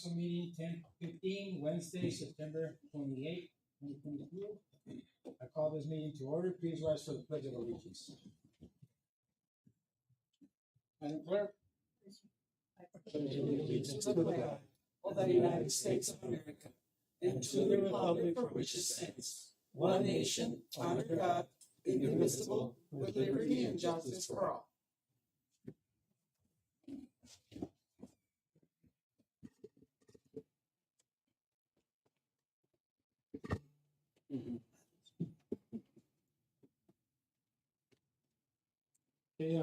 Council meeting 10:15, Wednesday, September 28, 2022. I call this meeting to order. Please rise for the Pledge of Allegiance. Madam Clerk. Pledge allegiance to the flag of the United States of America and to the republic for which it stands, one nation, under God, indivisible, with liberty and justice for all. Okay,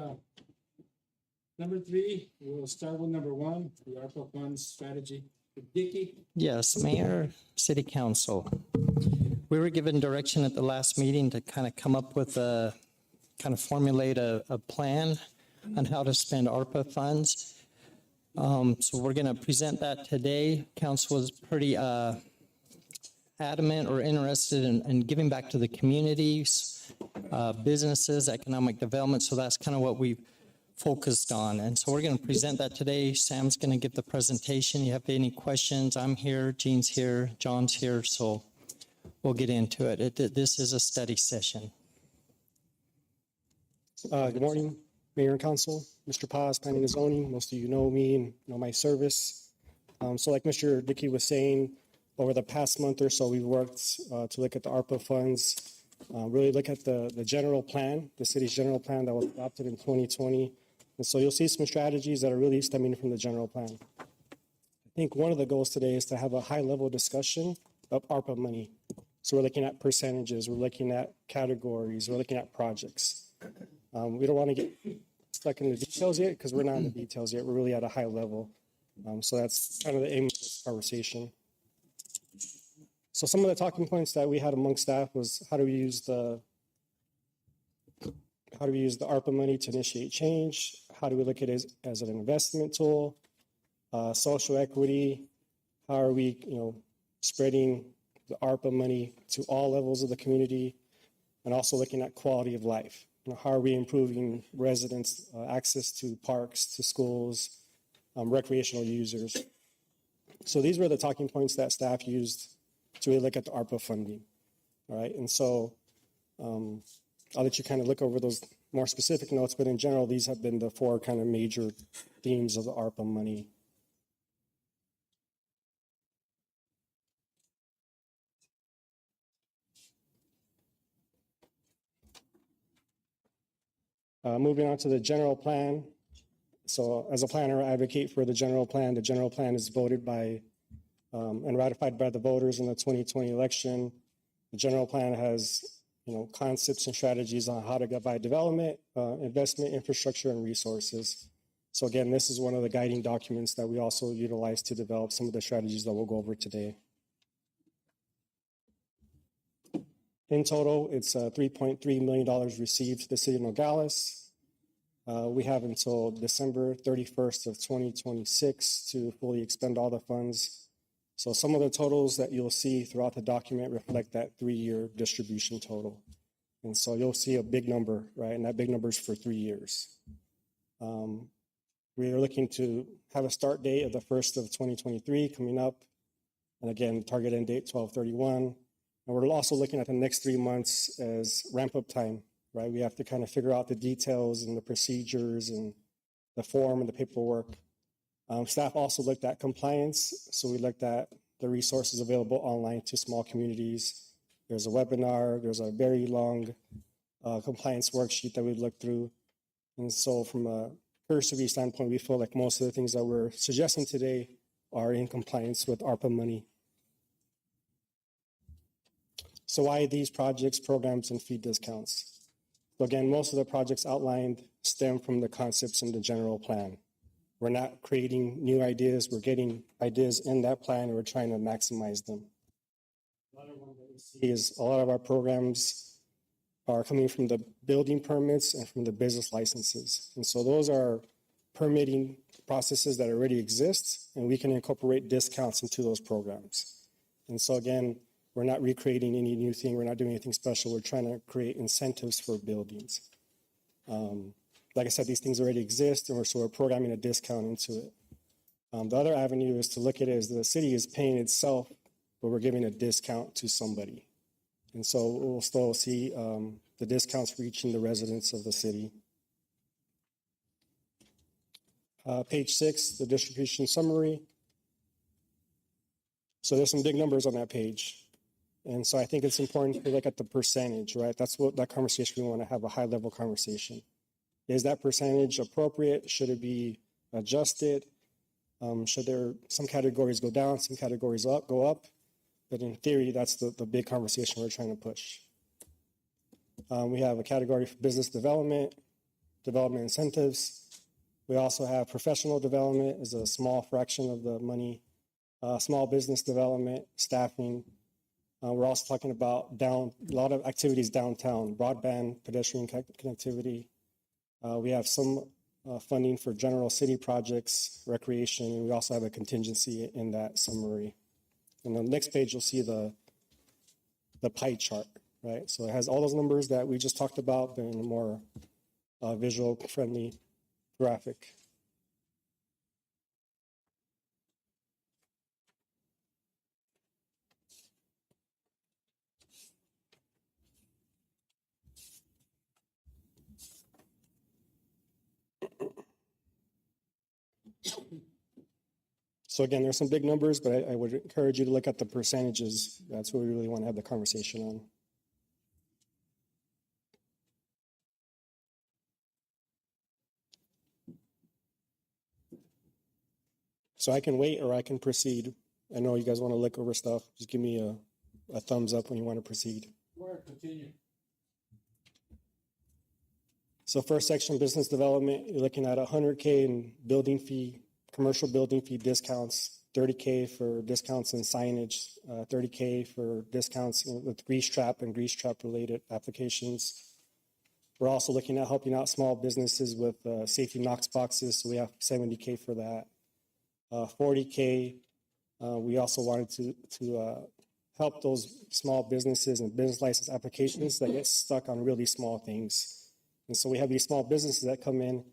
number 3, we'll start with number 1, the ARPA funds strategy. Dickey. Yes, Mayor, City Council. We were given direction at the last meeting to kind of come up with formulate a plan on how to spend ARPA funds. So we're going to present that today. Council was pretty adamant or interested in giving back to the communities, businesses, economic development. So that's kind of what we focused on. And so we're going to present that today. Sam's going to give the presentation. You have any questions? I'm here, Gene's here, John's here. So we'll get into it. This is a study session. Good morning, Mayor and Council. Mr. Paz, Planning and Zoning. Most of you know me and know my service. So like Mr. Dickey was saying, over the past month or so, we've worked to look at the ARPA funds, really look at the general plan, the city's general plan that was adopted in 2020. And so you'll see some strategies that are really stemming from the general plan. I think one of the goals today is to have a high-level discussion of ARPA money. So we're looking at percentages, we're looking at categories, we're looking at projects. We don't want to get stuck in the details yet because we're not in the details yet. We're really at a high level. So that's kind of the aim of this conversation. So some of the talking points that we had among staff was how do we use the ARPA money to initiate change? How do we look at it as an investment tool? Social equity, how are we, spreading the ARPA money to all levels of the community, and also looking at quality of life. How are we improving residents' access to parks, to schools, recreational users? So these were the talking points that staff used to really look at the ARPA funding, all right? And so I'll let you kind of look over those more specific notes, but in general, these have been the 4 kind of major themes of the ARPA money. Moving on to the general plan. So as a planner, I advocate for the general plan. The general plan is voted by and ratified by the voters in the 2020 election. The general plan has, concepts and strategies on how to get by development, investment, infrastructure, and resources. So again, this is one of the guiding documents that we also utilize to develop some of the strategies that we'll go over today. In total, it's $3.3 million received to the city of Nogales. We have until December 31st of 2026 to fully expend all the funds. So some of the totals that you'll see throughout the document reflect that 3-year distribution total. And so you'll see a big number, right? And that big number is for 3 years. We are looking to have a start date of the 1st of 2023 coming up. And again, target end date 12/31. And we're also looking at the next 3 months as ramp up time, right? We have to kind of figure out the details and the procedures and the form and the paperwork. Staff also looked at compliance. So we looked at the resources available online to small communities. There's a webinar, there's a very long compliance worksheet that we looked through. And so from a cursory standpoint, we feel like most of the things that we're suggesting today are in compliance with ARPA money. So why these projects, programs, and fee discounts? So again, most of the projects outlined stem from the concepts in the general plan. We're not creating new ideas. We're getting ideas in that plan, and we're trying to maximize them. Another one that we see is a lot of our programs are coming from the building permits and from the business licenses. And so those are permitting processes that already exist, and we can incorporate discounts into those programs. And so again, we're not recreating any new thing. We're not doing anything special. We're trying to create incentives for buildings. Like I said, these things already exist, and so we're programming a discount into it. The other avenue is to look at it as the city is paying itself, but we're giving a discount to somebody. And so we'll still see the discounts reaching the residents of the city. Page 6, the distribution summary. So there's some big numbers on that page. And so I think it's important to look at the percentage, right? That's what that conversation we want to have, a high level conversation. Is that percentage appropriate? Should it be adjusted? Should there some categories go down, some categories go up? But in theory, that's the big conversation we're trying to push. We have a category for business development, development incentives. We also have professional development as a small fraction of the money, small business development, staffing. We're also talking about a lot of activities downtown, broadband, pedestrian connectivity. We have some funding for general city projects, recreation, and we also have a contingency in that summary. And on the next page, you'll see the pie chart, right? So it has all those numbers that we just talked about, but in a more visual-friendly graphic. So again, there's some big numbers, but I would encourage you to look at the percentages. That's what we really want to have the conversation on. So I can wait or I can proceed. I know you guys want to look over stuff. Just give me a thumbs up when you want to proceed. Continue. So first section, business development, you're looking at $100K in building fee, commercial building fee discounts, $30K for discounts in signage, $30K for discounts with grease trap and grease trap related applications. We're also looking at helping out small businesses with safety Knox boxes. So we have $70K for that. $40K, we also wanted to help those small businesses and business license applications that get stuck on really small things. And so we have these small businesses that come in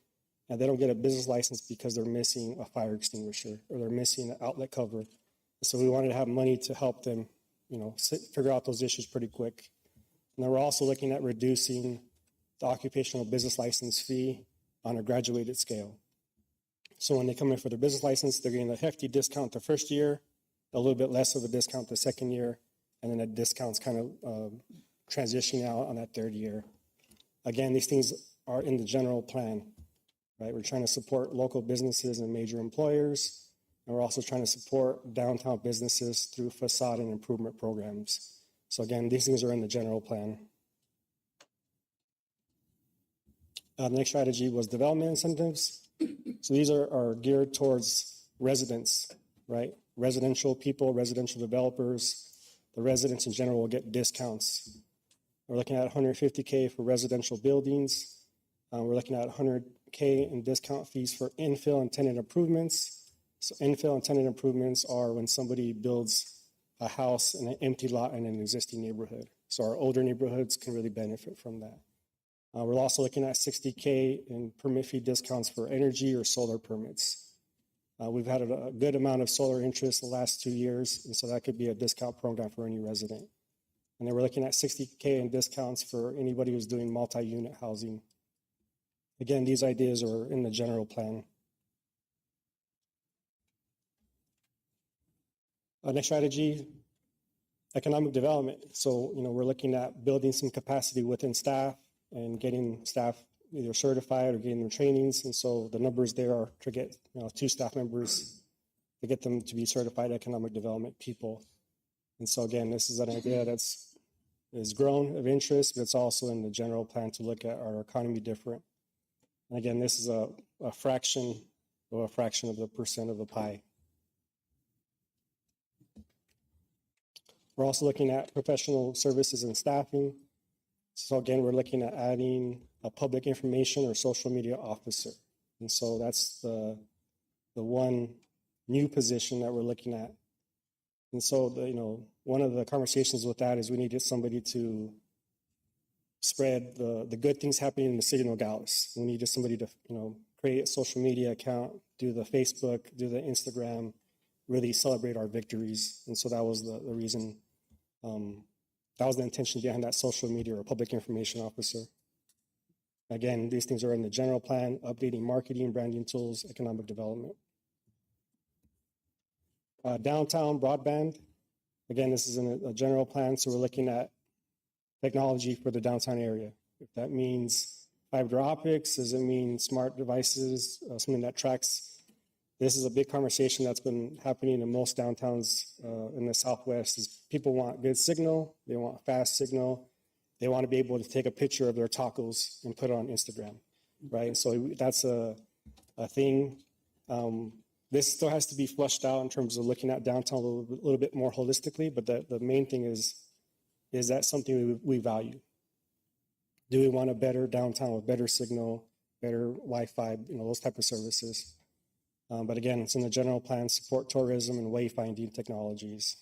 and they don't get a business license because they're missing a fire extinguisher or they're missing an outlet cover. So we wanted to have money to help them, figure out those issues pretty quick. And then we're also looking at reducing the occupational business license fee on a graduated scale. So when they come in for their business license, they're getting a hefty discount the first year, a little bit less of a discount the second year, and then that discount's kind of transitioning out on that third year. Again, these things are in the general plan, right? We're trying to support local businesses and major employers, and we're also trying to support downtown businesses through facade and improvement programs. So again, these things are in the general plan. The next strategy was development incentives. So these are geared towards residents, right? Residential people, residential developers. The residents in general will get discounts. We're looking at $150K for residential buildings. We're looking at $100K in discount fees for infill and tenant improvements. So infill and tenant improvements are when somebody builds a house in an empty lot in an existing neighborhood. So our older neighborhoods can really benefit from that. We're also looking at $60K in permit fee discounts for energy or solar permits. We've had a good amount of solar interest the last 2 years, and so that could be a discount program for any resident. And then we're looking at $60K in discounts for anybody who's doing multi-unit housing. Again, these ideas are in the general plan. Next strategy, economic development. So, we're looking at building some capacity within staff and getting staff either certified or getting them trainings. And so the numbers there are to get 2 staff members to get them to be certified economic development people. And so again, this is an idea that's grown of interest, but it's also in the general plan to look at our economy different. And again, this is a fraction of the percent of the pie. We're also looking at professional services and staffing. So again, we're looking at adding a public information or social media officer. And so that's the one new position that we're looking at. And so, one of the conversations with that is we needed somebody to spread the good things happening in the city of Nogales. We needed somebody to, create a social media account, do the Facebook, do the Instagram, really celebrate our victories. And so that was the reason, that was the intention behind that social media or public information officer. Again, these things are in the general plan, updating marketing, branding tools, economic development. Downtown broadband. Again, this is in a general plan, so we're looking at technology for the downtown area. If that means fiber optics, does it mean smart devices, something that tracks? This is a big conversation that's been happening in most downtowns in the Southwest. Is people want good signal, they want fast signal, they want to be able to take a picture of their tacos and put it on Instagram, right? So that's a thing. This still has to be flushed out in terms of looking at downtown a little bit more holistically, but the main thing is that something we value? Do we want a better downtown with better signal, better Wi-Fi, those type of services? But again, it's in the general plan, support tourism and wayfinding technologies.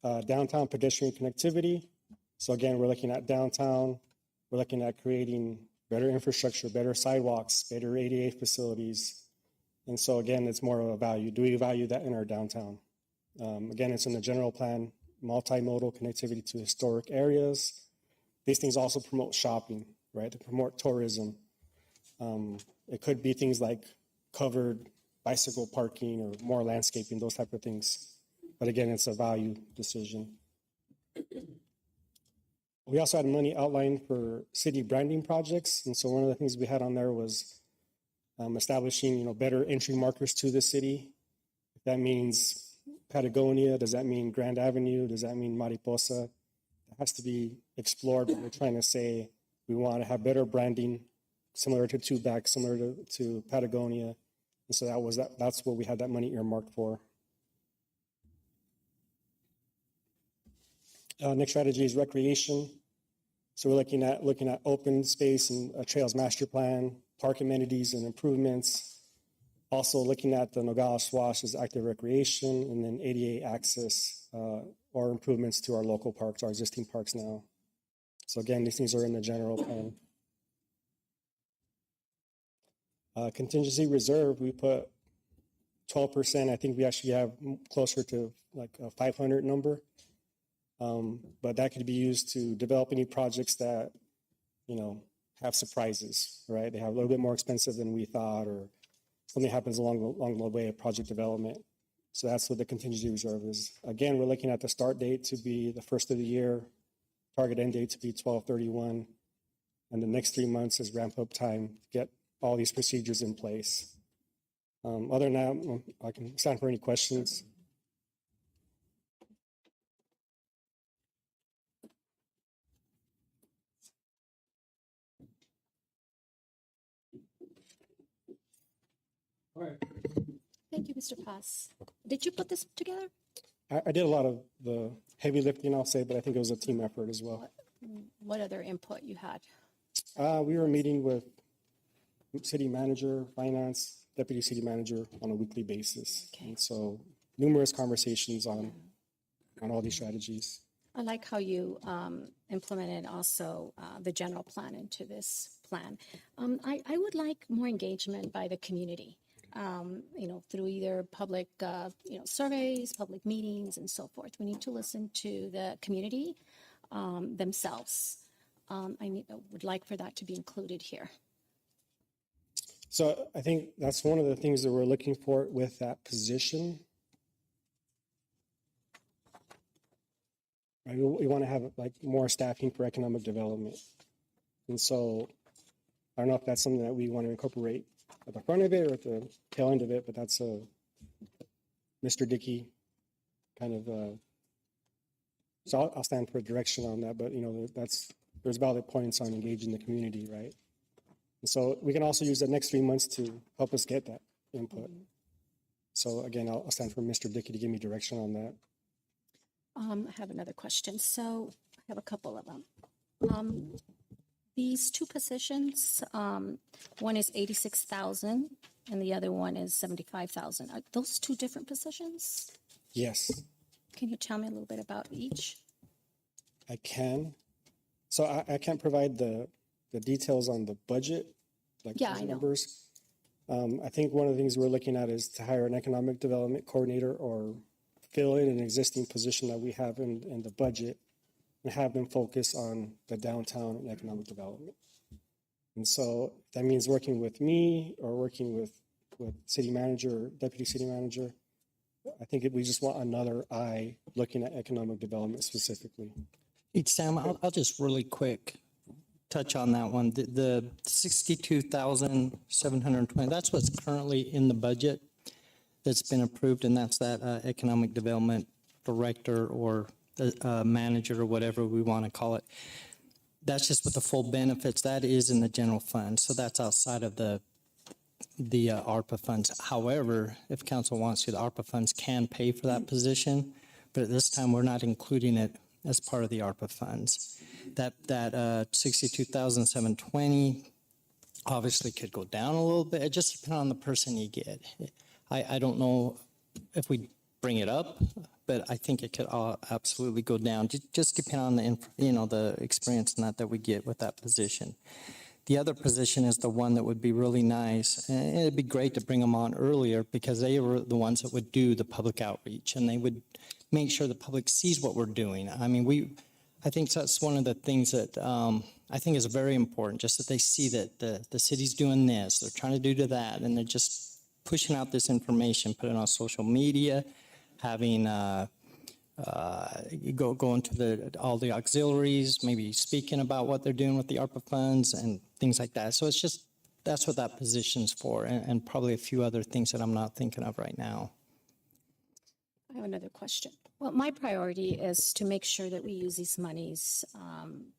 Downtown pedestrian connectivity. So again, we're looking at downtown, we're looking at creating better infrastructure, better sidewalks, better ADA facilities. And so again, it's more of a value. Do we value that in our downtown? Again, it's in the general plan, multimodal connectivity to historic areas. These things also promote shopping, right? To promote tourism. It could be things like covered bicycle parking or more landscaping, those type of things. But again, it's a value decision. We also had money outlined for city branding projects. And so one of the things we had on there was establishing, better entry markers to the city. If that means Patagonia, does that mean Grand Avenue? Does that mean Mariposa? It has to be explored. But we're trying to say we want to have better branding, similar to Tubac, similar to Patagonia. And so that's what we had that money earmarked for. Next strategy is recreation. So we're looking at open space and a trails master plan, park amenities and improvements. Also looking at the Nogales Wash as active recreation, and then ADA access or improvements to our local parks, our existing parks now. So again, these things are in the general plan. Contingency reserve, we put 12%. I think we actually have closer to like a 500 number. But that could be used to develop any projects that, have surprises, right? They have a little bit more expensive than we thought, or something happens along the way of project development. So that's what the contingency reserve is. Again, we're looking at the start date to be the first of the year, target end date to be 12/31, and the next 3 months is ramp up time to get all these procedures in place. Other than that, I can stand for any questions. All right. Thank you, Mr. Paz. Did you put this together? I did a lot of the heavy lifting, I'll say, but I think it was a team effort as well. What other input you had? We were meeting with city manager, finance, deputy city manager on a weekly basis. Okay. And so numerous conversations on all these strategies. I like how you implemented also the general plan into this plan. I would like more engagement by the community, through either public, surveys, public meetings, and so forth. We need to listen to the community themselves. I would like for that to be included here. So I think that's one of the things that we're looking for with that position. Right? We want to have more staffing for economic development. And so I don't know if that's something that we want to incorporate at the front of it or at the tail end of it, but that's Mr. Dickey kind of, so I'll stand for direction on that, but there's valid points on engaging the community, right? And so we can also use the next 3 months to help us get that input. So again, I'll stand for Mr. Dickey to give me direction on that. I have another question. So I have a couple of them. These two positions, one is 86,000 and the other one is 75,000. Are those two different positions? Yes, Can you tell me a little bit about each? I can. So I can't provide the details on the budget like Yeah, those I know. numbers. I think one of the things we're looking at is to hire an economic development coordinator or fill in an existing position that we have in the budget and have them focus on the downtown and economic development. And so that means working with me or working with city manager or deputy city manager. I think we just want another eye looking at economic development specifically. Hey, Sam, I'll just really quick touch on that one. The 62,720, that's what's currently in the budget that's been approved, and that's that economic development director or manager or whatever we want to call it. That's just with the full benefits. That is in the general fund, so that's outside of the ARPA funds. However, if council wants to, the ARPA funds can pay for that position, but at this time, we're not including it as part of the ARPA funds. That 62,720 obviously could go down a little bit. It just depends on the person you get. I don't know if we bring it up, but I think it could absolutely go down. Just depending on the experience and that we get with that position. The other position is the one that would be really nice, and it'd be great to bring them on earlier because they were the ones that would do the public outreach and they would make sure the public sees what we're doing. I mean, I think that's one of the things that I think is very important, just that they see that the city's doing this, they're trying to do to that, and they're just pushing out this information, putting it on social media, having go into all the auxiliaries, maybe speaking about what they're doing with the ARPA funds and things like that. So it's just, that's what that position's for, and probably a few other things that I'm not thinking of right now. I have another question. Well, my priority is to make sure that we use these monies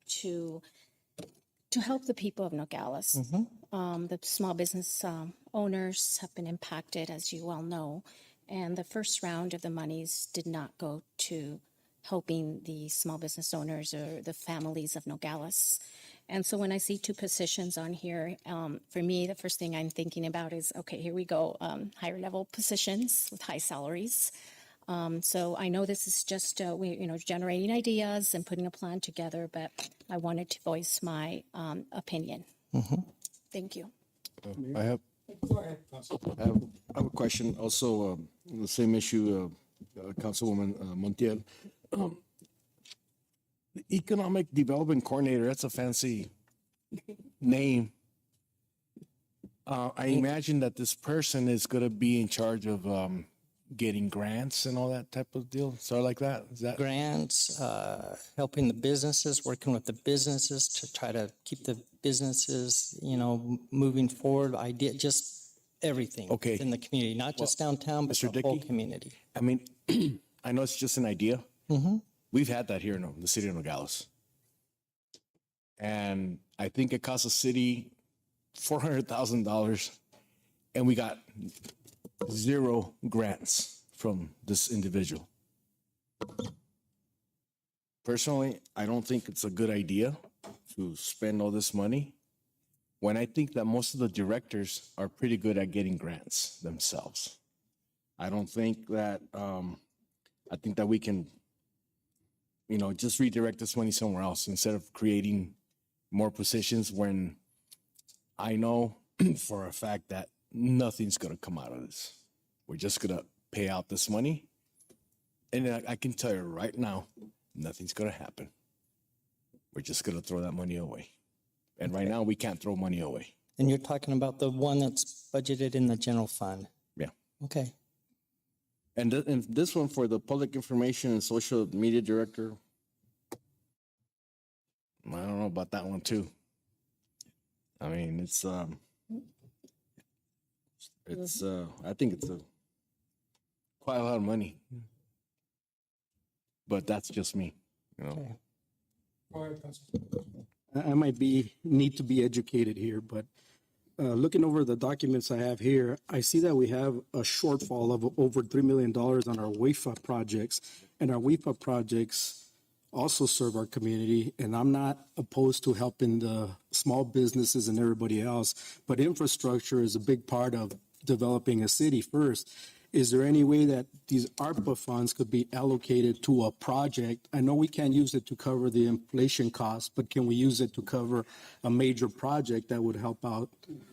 to help the people of Nogales. The small business owners have been impacted, as you well know, and the first round of the monies did not go to helping the small business owners or the families of Nogales. And so when I see two positions on here, for me, the first thing I'm thinking about is, okay, here we go, higher level positions with high salaries. So I know this is just generating ideas and putting a plan together, but I wanted to voice my opinion. Thank you. I have a question also, the same issue, Councilwoman Montiel. The Economic Development Coordinator, that's a fancy name. I imagine that this person is going to be in charge of getting grants and all that type of deal, so like that? Is that Grants, helping the businesses, working with the businesses to try to keep the businesses, moving forward, just everything Okay. in the community, not just downtown, but Mr. the whole Dickey? community. I mean, I know it's just an idea. We've had that here in the city of Nogales. And I think it cost the city $400,000, and we got 0 grants from this individual. Personally, I don't think it's a good idea to spend all this money when I think that most of the directors are pretty good at getting grants themselves. I don't think that, I think that we can, just redirect this money somewhere else instead of creating more positions when I know for a fact that nothing's going to come out of this. We're just going to pay out this money. And I can tell you right now, nothing's going to happen. We're just going to throw that money away. And right now, we can't throw money away. And you're talking about the one that's budgeted in the general fund? Yeah. Okay. And this one for the Public Information and Social Media Director, I don't know about that one too. I mean, I think it's quite a lot of money. But that's just me, Okay. Go ahead, Councilman. I might need to be educated here, but looking over the documents I have here, I see that we have a shortfall of over $3 million on our WIFA projects, and our WIFA projects also serve our community, and I'm not opposed to helping the small businesses and everybody else, but infrastructure is a big part of developing a city first. is there any way that these ARPA funds could be allocated to a project? I know we can't use it to cover the inflation costs, but can we use it to cover a major project that would help out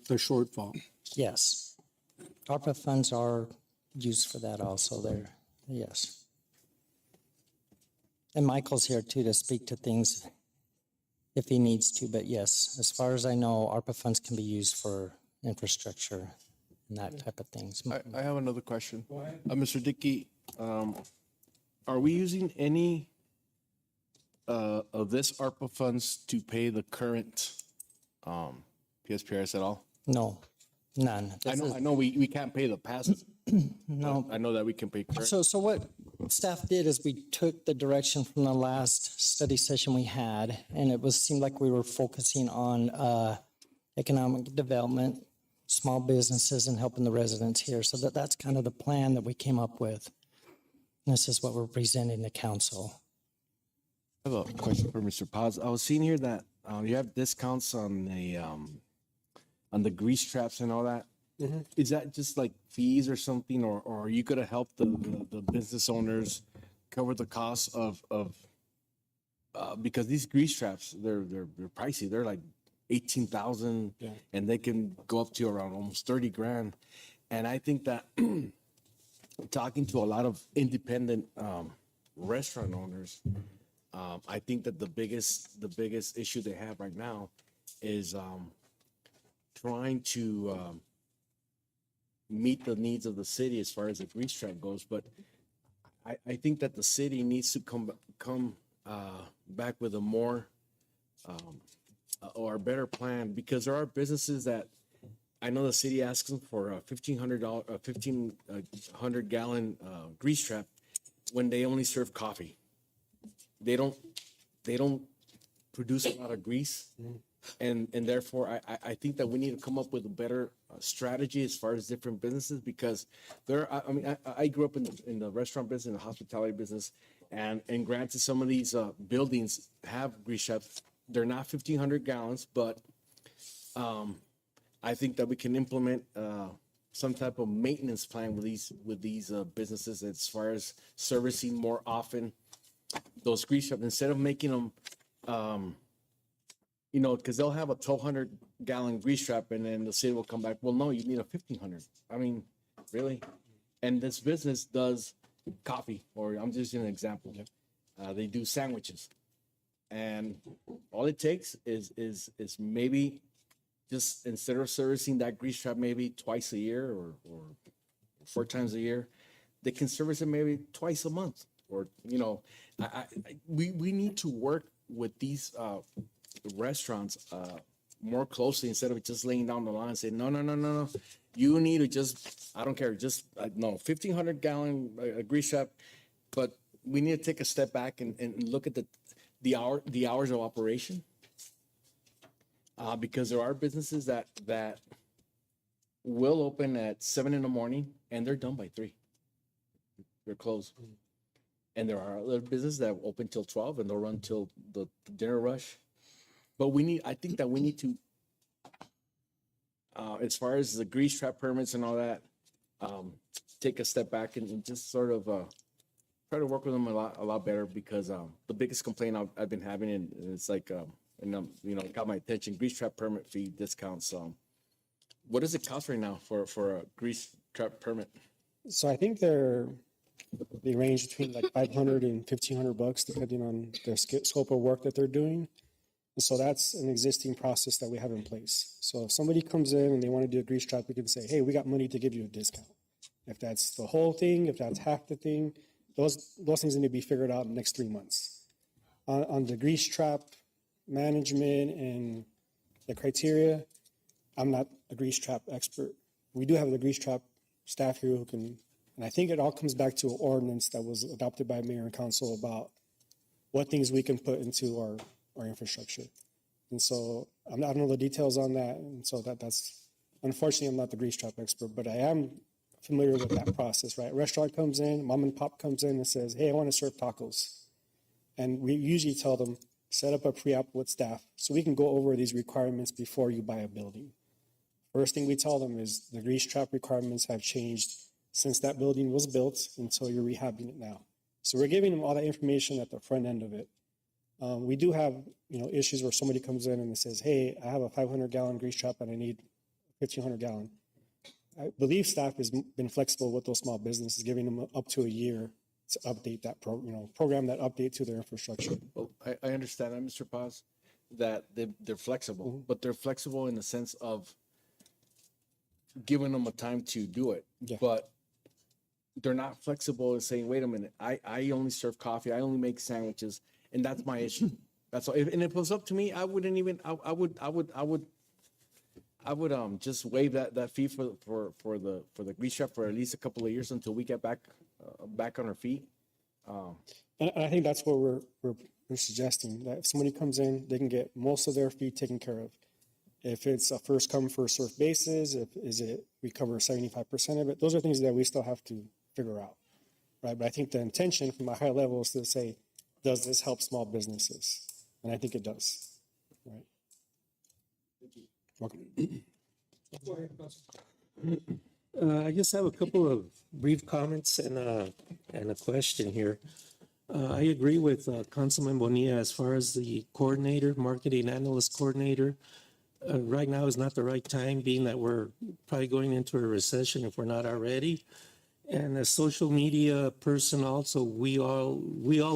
the shortfall? Yes. ARPA funds are used for that also there, yes. And Michael's here too to speak to things if he needs to, but yes, as far as I know, ARPA funds can be used for infrastructure and that type of things. I have another question. Mr. Dickey, are we using any of this ARPA funds to pay the current PSPRS at all? No, none. I know we can't pay the past. No. I know that we can pay current. So what staff did is we took the direction from the last study session we had, and it seemed like we were focusing on economic development, small businesses, and helping the residents here. So that's kind of the plan that we came up with. And this is what we're presenting to council. I have a question for Mr. Paz. I was seeing here that you have discounts on the grease traps and all that. Is that just like fees or something, or are you gonna help the business owners cover the cost of because these grease traps they're pricey. They're like 18,000, and they can go up to around almost 30 grand. And I think that talking to a lot of independent restaurant owners, I think that the biggest issue they have right now is trying to meet the needs of the city as far as the grease trap goes. But I think that the city needs to come back with a more or a better plan, because there are businesses that I know the city asks them for a $1,500 gallon grease trap when they only serve coffee. They don't produce a lot of grease. And therefore, I think that we need to come up with a better strategy as far as different businesses, because I grew up in the restaurant business, in the hospitality business, and granted, some of these buildings have grease traps. They're not 1,500 gallons, but I think that we can implement some type of maintenance plan with these businesses as far as servicing more often those grease traps, instead of making them. Because they'll have a 1,200 gallon grease trap, and then the city will come back, well, no, you need a 1,500. I mean, really? And this business does coffee, or I'm just using an example. They do sandwiches. And all it takes is maybe just, instead of servicing that grease trap maybe twice a year or 4 times a year, they can service it maybe twice a month. Or, we need to work with these restaurants more closely, instead of just laying down the line and saying, no, you need to just, I don't care, just no, 1,500 gallon grease trap. But we need to take a step back and look at the hours of operation, because there are businesses that will open at 7 a.m. and they're done by 3. They're closed. And there are other businesses that open till 12 and they'll run till the dinner rush. But I think that we need to, as far as the grease trap permits and all that, take a step back and just sort of try to work with them a lot better, because the biggest complaint I've been having, and it's like, it got my attention, grease trap permit fee discounts. What does it cost right now for a grease trap permit? So I think they range between like $500 and $1,500 depending on the scope of work that they're doing. And so that's an existing process that we have in place. So if somebody comes in and they want to do a grease trap, we can say, hey, we got money to give you a discount. If that's the whole thing, if that's half the thing, those things need to be figured out in the next 3 months. On the grease trap management and the criteria, I'm not a grease trap expert. We do have the grease trap staff here who can, and I think it all comes back to an ordinance that was adopted by mayor and council about what things we can put into our infrastructure. And so I don't know the details on that. And so that's, unfortunately, I'm not the grease trap expert, but I am familiar with that process, right? A restaurant comes in, mom and pop comes in and says, hey, I want to serve tacos. And we usually tell them, set up a pre-app with staff so we can go over these requirements before you buy a building. First thing we tell them is the grease trap requirements have changed since that building was built until you're rehabbing it now. So we're giving them all that information at the front end of it. We do have, issues where somebody comes in and says, hey, I have a 500-gallon grease trap and I need 1,500-gallon. I believe staff has been flexible with those small businesses, giving them up to a year to update that program that update to their infrastructure. Well, I understand that, Mr. Paz, that they're flexible, but they're flexible in the sense of giving them a time to do it. Yeah. But they're not flexible in saying, wait a minute, I only serve coffee, I only make sandwiches, and that's my issue. That's all. And if it was up to me, I wouldn't even, I would just waive that fee for the grease trap for at least a couple of years until we get back on our feet. And I think that's what we're suggesting, that if somebody comes in, they can get most of their fee taken care of. If it's a first come, first served basis, we cover 75% of it, those are things that we still have to figure out, right? But I think the intention from a high level is to say, does this help small businesses? And I think it does, right? Welcome. I just have a couple of brief comments and a question here. I agree with Councilman Bonilla as far as the coordinator, marketing analyst coordinator. Right now is not the right time, being that we're probably going into a recession if we're not already. And as social media person also, we all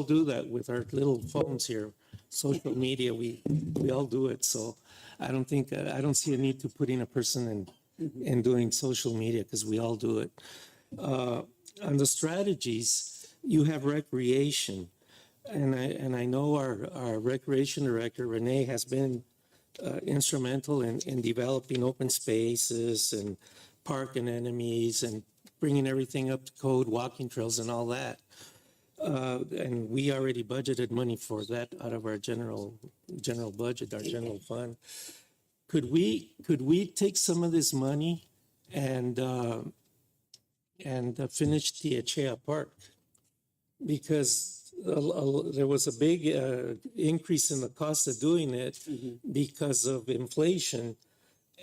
do that with our little phones here. Social media, we all do it. So I don't see a need to putting a person in doing social media, because we all do it. On the strategies, you have recreation. And I know our recreation director, Renee, has been instrumental in developing open spaces and park anemones and bringing everything up to code, walking trails and all that. And we already budgeted money for that out of our general budget, our general fund. Could we take some of this money and finish the Achea Park? Because there was a big increase in the cost of doing it because of inflation.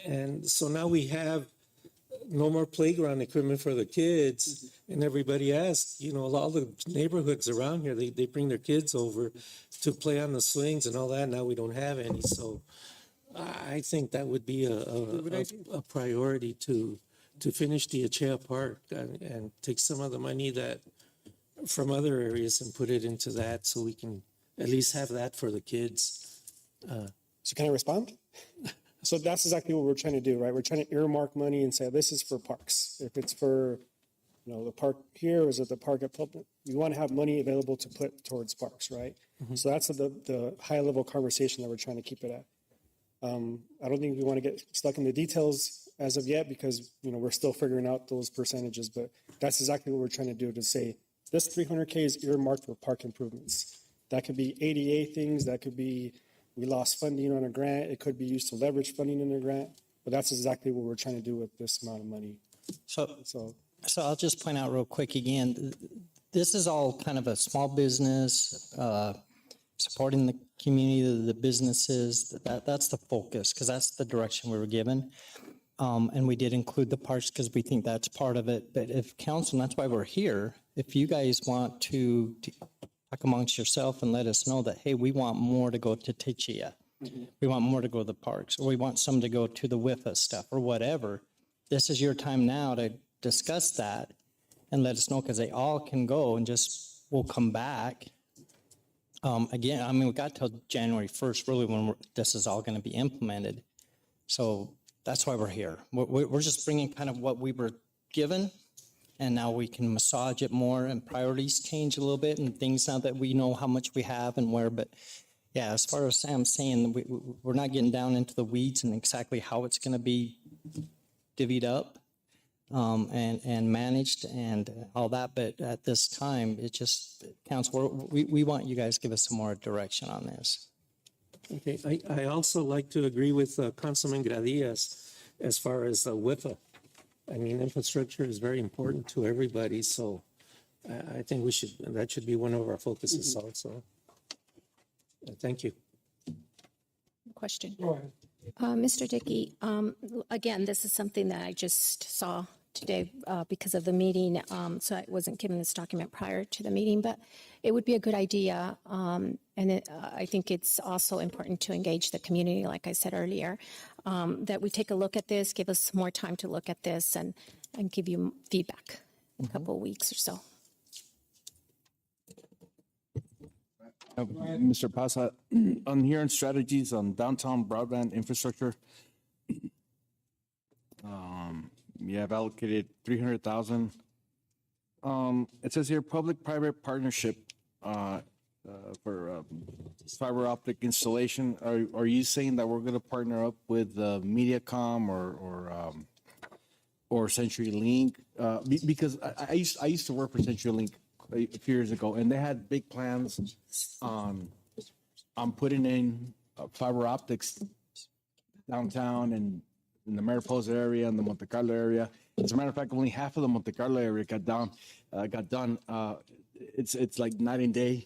And so now we have no more playground equipment for the kids. And everybody asks, all the neighborhoods around here, they bring their kids over to play on the swings and all that. Now we don't have any. So I think that would be a priority to finish the Achea Park and take some of the money that from other areas and put it into that, so we can at least have that for the kids. So can I respond? So that's exactly what we're trying to do, right? We're trying to earmark money and say, this is for parks. If it's for, the park here, or is it the park at public? We want to have money available to put towards parks, right? So that's the high level conversation that we're trying to keep it at. I don't think we want to get stuck in the details as of yet, because, we're still figuring out those percentages, but that's exactly what we're trying to do, to say, this 300K is earmarked for park improvements. That could be ADA things, that could be, we lost funding on a grant, it could be used to leverage funding in a grant, but that's exactly what we're trying to do with this amount of money. So I'll just point out real quick again, this is all kind of a small business, supporting the community, the businesses, that's the focus, because that's the direction we were given. And we did include the parks because we think that's part of it. But if council, and that's why we're here, if you guys want to talk amongst yourself and let us know that, hey, we want more to go to Techia, we want more to go to the parks, or we want some to go to the WIFA stuff or whatever, this is your time now to discuss that and let us know, because they all can go and we'll come back. Again, we got till January 1st, really, when this is all going to be implemented. So that's why we're here. We're just bringing kind of what we were given, and now we can massage it more, and priorities change a little bit, and things now that we know how much we have and where. But yeah, as far as Sam's saying, we're not getting down into the weeds and exactly how it's going to be divvied up and managed and all that. But at this time, it just counts. We want you guys to give us some more direction on this. Okay, I also like to agree with Councilman Gradias as far as WIFA. Infrastructure is very important to everybody, so I think that should be one of our focuses also. Thank you. Question. Mr. Dickey, again, this is something that I just saw today because of the meeting, so I wasn't given this document prior to the meeting, but it would be a good idea. I think it's also important to engage the community, like I said earlier, that we take a look at this, give us more time to look at this and give you feedback in a couple of weeks or so. Mr. Pasa, on here on strategies on downtown broadband infrastructure, you have allocated 300,000. It says here, public-private partnership for fiber optic installation. Are you saying that we're going to partner up with MediaCom or CenturyLink? Because I used to work for CenturyLink a few years ago, and they had big plans on putting in fiber optics downtown and in the Mariposa area and the Monte Carlo area. As a matter of fact, only half of the Monte Carlo area got done. It's like night and day.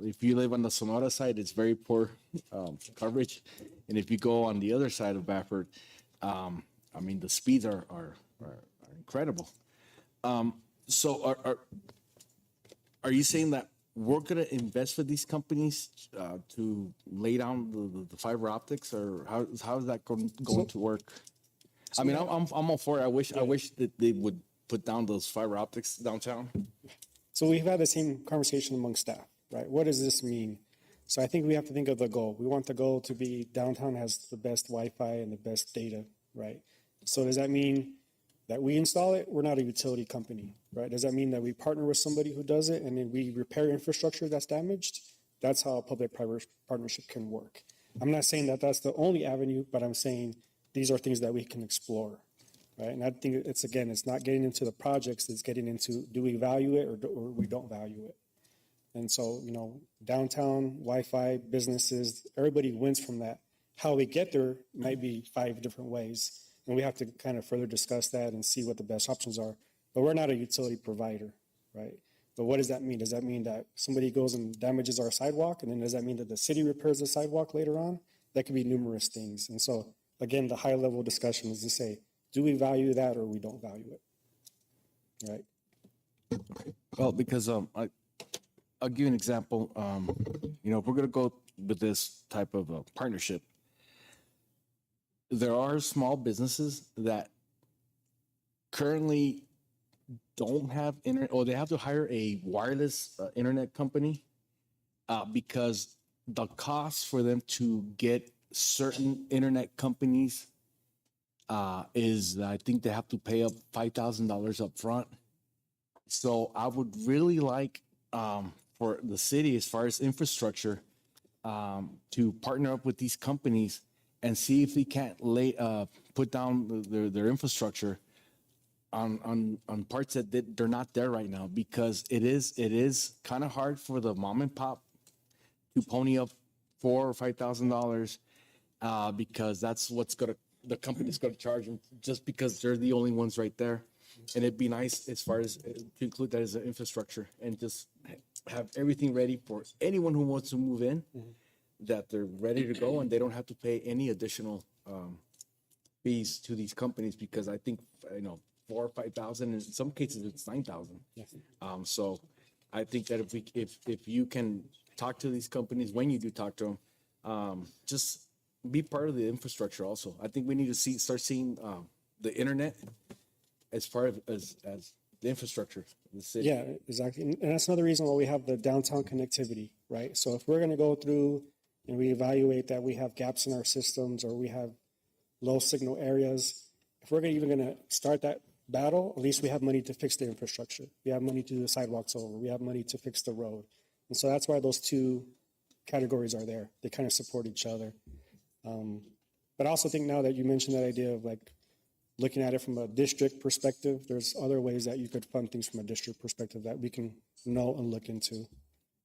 If you live on the Sonora side, it's very poor coverage, and if you go on the other side of Baffert, I mean the speeds are incredible. So are you saying that we're going to invest for these companies to lay down the fiber optics, or how is that going to work? I mean, I'm all for it. I wish that they would put down those fiber optics downtown. So we've had the same conversation among staff, right? What does this mean? So I think we have to think of the goal. We want the goal to be downtown has the best Wi-Fi and the best data, right? So does that mean that we install it? We're not a utility company, right? Does that mean that we partner with somebody who does it and then we repair infrastructure that's damaged? That's how a public-private partnership can work. I'm not saying that that's the only avenue, but I'm saying these are things that we can explore, right? And I think it's not getting into the projects, it's getting into, do we value it or we don't value it? And so, downtown, Wi-Fi, businesses, everybody wins from that. How we get there might be 5 different ways. And we have to kind of further discuss that and see what the best options are. But we're not a utility provider, right? But what does that mean? Does that mean that somebody goes and damages our sidewalk? And then does that mean that the city repairs the sidewalk later on? That could be numerous things. And so, again, the high level discussion is to say, do we value that or we don't value it, right? Well, because I'll give you an example. If we're going to go with this type of partnership, there are small businesses that currently don't have internet, or they have to hire a wireless internet company because the cost for them to get certain internet companies is, I think they have to pay up $5,000 up front. So I would really like for the city, as far as infrastructure, to partner up with these companies and see if they can't put down their infrastructure on parts that they're not there right now, because it is kind of hard for the mom and pop to pony up $4,000 or $5,000 because that's what the company's going to charge them, just because they're the only ones right there. And it'd be nice as far as to include that as an infrastructure and just have everything ready for anyone who wants to move in, that they're ready to go and they don't have to pay any additional fees to these companies, because I think, 4,000 or 5,000, in some cases it's 9,000. So I think that if you can talk to these companies, when you do talk to them, just be part of the infrastructure also. I think we need to start seeing the internet as part of as the infrastructure of the city. Yeah, exactly. And that's another reason why we have the downtown connectivity, right? So if we're going to go through and we evaluate that we have gaps in our systems or we have low signal areas, if we're even going to start that battle, at least we have money to fix the infrastructure. We have money to do the sidewalks over. We have money to fix the road. And so that's why those two categories are there. They kind of support each other. But I also think, now that you mentioned that idea of like looking at it from a district perspective, there's other ways that you could fund things from a district perspective that we can know and look into.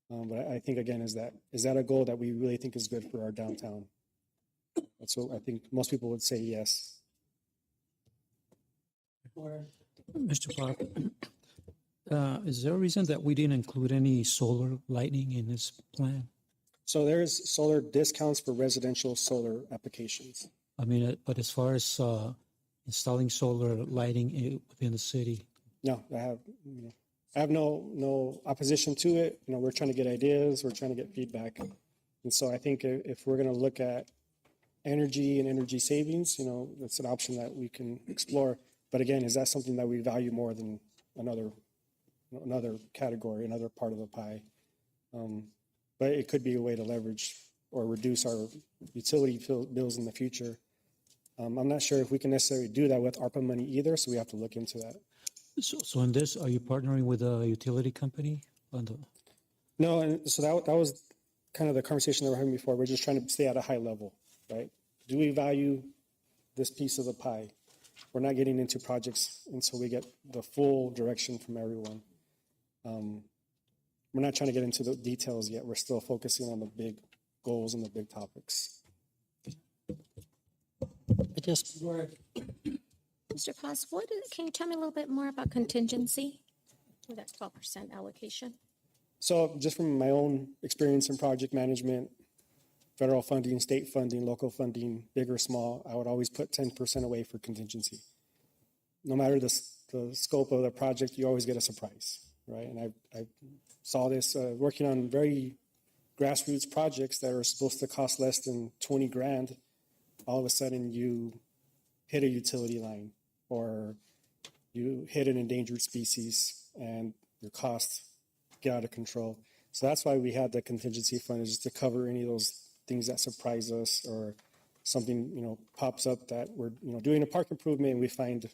But I think, again, is that a goal that we really think is good for our downtown? That's what I think most people would say yes. Mr. Park, is there a reason that we didn't include any solar lighting in this plan? So there's solar discounts for residential solar applications. I mean, but as far as, installing solar lighting within the city? No, I have no opposition to it. We're trying to get ideas, we're trying to get feedback. And so I think if we're going to look at energy and energy savings, that's an option that we can explore. But again, is that something that we value more than another category, another part of the pie? But it could be a way to leverage or reduce our utility bills in the future. I'm not sure if we can necessarily do that with ARPA money either, so we have to look into that. So in this, are you partnering with a utility company on the? No, and so that was kind of the conversation that we're having before. We're just trying to stay at a high level, right? Do we value this piece of the pie? We're not getting into projects until we get the full direction from everyone. We're not trying to get into the details yet. We're still focusing on the big goals and the big topics. I just, Go ahead. Mr. Paz, can you tell me a little bit more about contingency with that 12% allocation? So just from my own experience in project management, federal funding, state funding, local funding, big or small, I would always put 10% away for contingency. No matter the scope of the project, you always get a surprise, right? And I saw this working on very grassroots projects that are supposed to cost less than 20 grand. All of a sudden you hit a utility line or you hit an endangered species and your costs get out of control. So that's why we had the contingency fund, is just to cover any of those things that surprise us, or something, pops up that we're, doing a park improvement and we find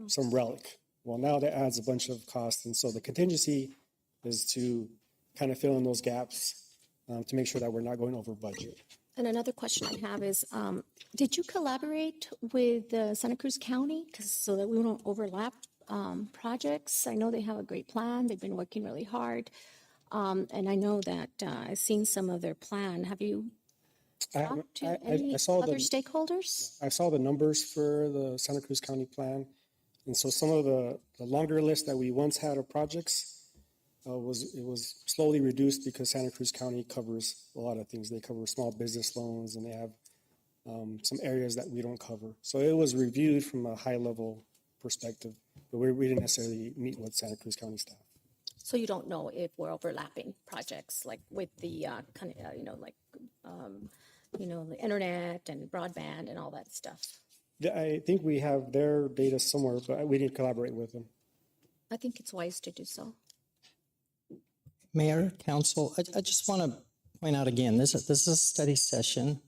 some relic. Well, now that adds a bunch of costs. And so the contingency is to kind of fill in those gaps to make sure that we're not going over budget. And another question I have is, did you collaborate with Santa Cruz County so that we don't overlap projects? I know they have a great plan. They've been working really hard. And I know that I've seen some of their plan. Have you talked to any other stakeholders? I saw the numbers for the Santa Cruz County plan. And so some of the longer list that we once had of projects was slowly reduced because Santa Cruz County covers a lot of things. They cover small business loans, and they have some areas that we don't cover. So it was reviewed from a high level perspective, but we didn't necessarily meet with Santa Cruz County staff. So you don't know if we're overlapping projects, like with the the internet and broadband and all that stuff. I think we have their data somewhere, but we didn't collaborate with them. I think it's wise to do so. Mayor, Council, I just want to point out again, this is a study session.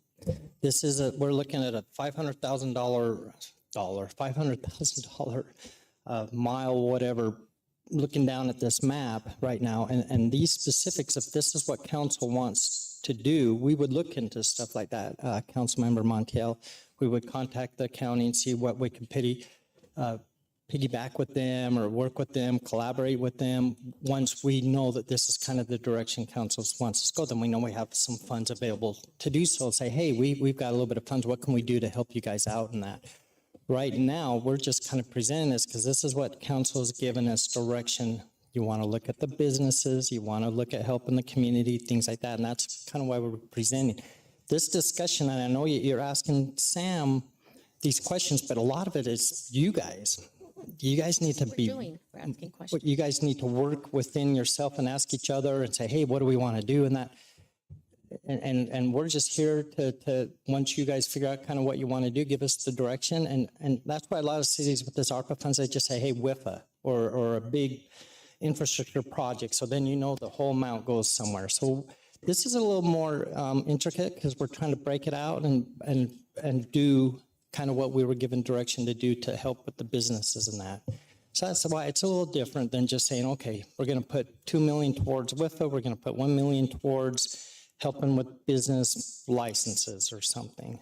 We're looking at a $500,000 mile, whatever, looking down at this map right now. And these specifics, if this is what council wants to do, we would look into stuff like that. Councilmember Montiel, we would contact the county and see what we can piggyback with them or work with them, collaborate with them. Once we know that this is kind of the direction council wants us to go, then we know we have some funds available to do so. Say, hey, we've got a little bit of funds. What can we do to help you guys out in that? Right now, we're just kind of presenting this because this is what council has given us direction. You want to look at the businesses, you want to look at helping the community, things like that. And that's kind of why we're presenting this discussion. And I know you're asking Sam these questions, but a lot of it is you guys. You guys need to We're asking questions. you guys need to work within yourself and ask each other and say, hey, what do we want to do in that? And we're just here to once you guys figure out kind of what you want to do, give us the direction. And that's why a lot of cities with this ARPA funds, they just say, hey, WIFA or a big infrastructure project. So then the whole amount goes somewhere. So this is a little more intricate because we're trying to break it out and do kind of what we were given direction to do to help with the businesses and that. So that's why it's a little different than just saying, okay, we're going to put $2 million towards WIFA, we're going to put $1 million towards helping with business licenses or something.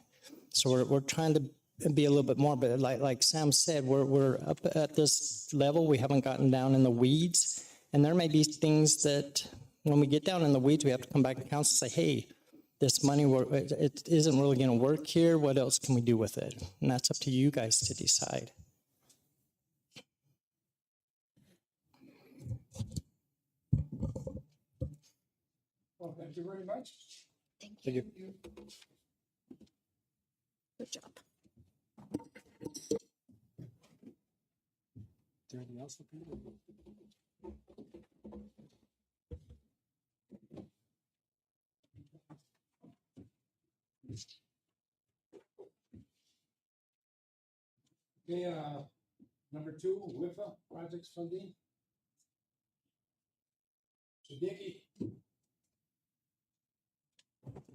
So we're trying to be a little bit more, but like Sam said, we're up at this level. We haven't gotten down in the weeds, and there may be things that when we get down in the weeds, we have to come back to council and say, hey, this money, it isn't really going to work here. What else can we do with it? And that's up to you guys to decide. Well, thank you very much. Thank Thank you. you. Good job. there anything else? Okay, number two, WIFA projects funding. So Dicky,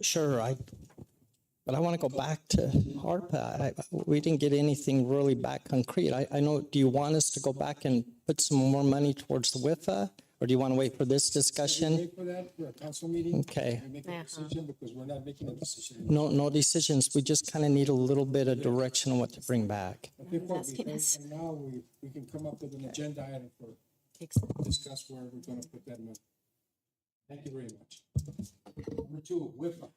Sure, but I want to go back to ARPA. We didn't get anything really back concrete. I know, do you want us to go back and put some more money towards the WIFA? Or do you want to wait for this discussion? wait for that, for a council meeting. Okay. We make a decision because we're not making a decision. No decisions. We just kind of need a little bit of direction on what to bring back. I think what we Asking think us. right now, we can come up with an agenda item for discuss where we're gonna put that money. Thank you very much. Number two, WIFA.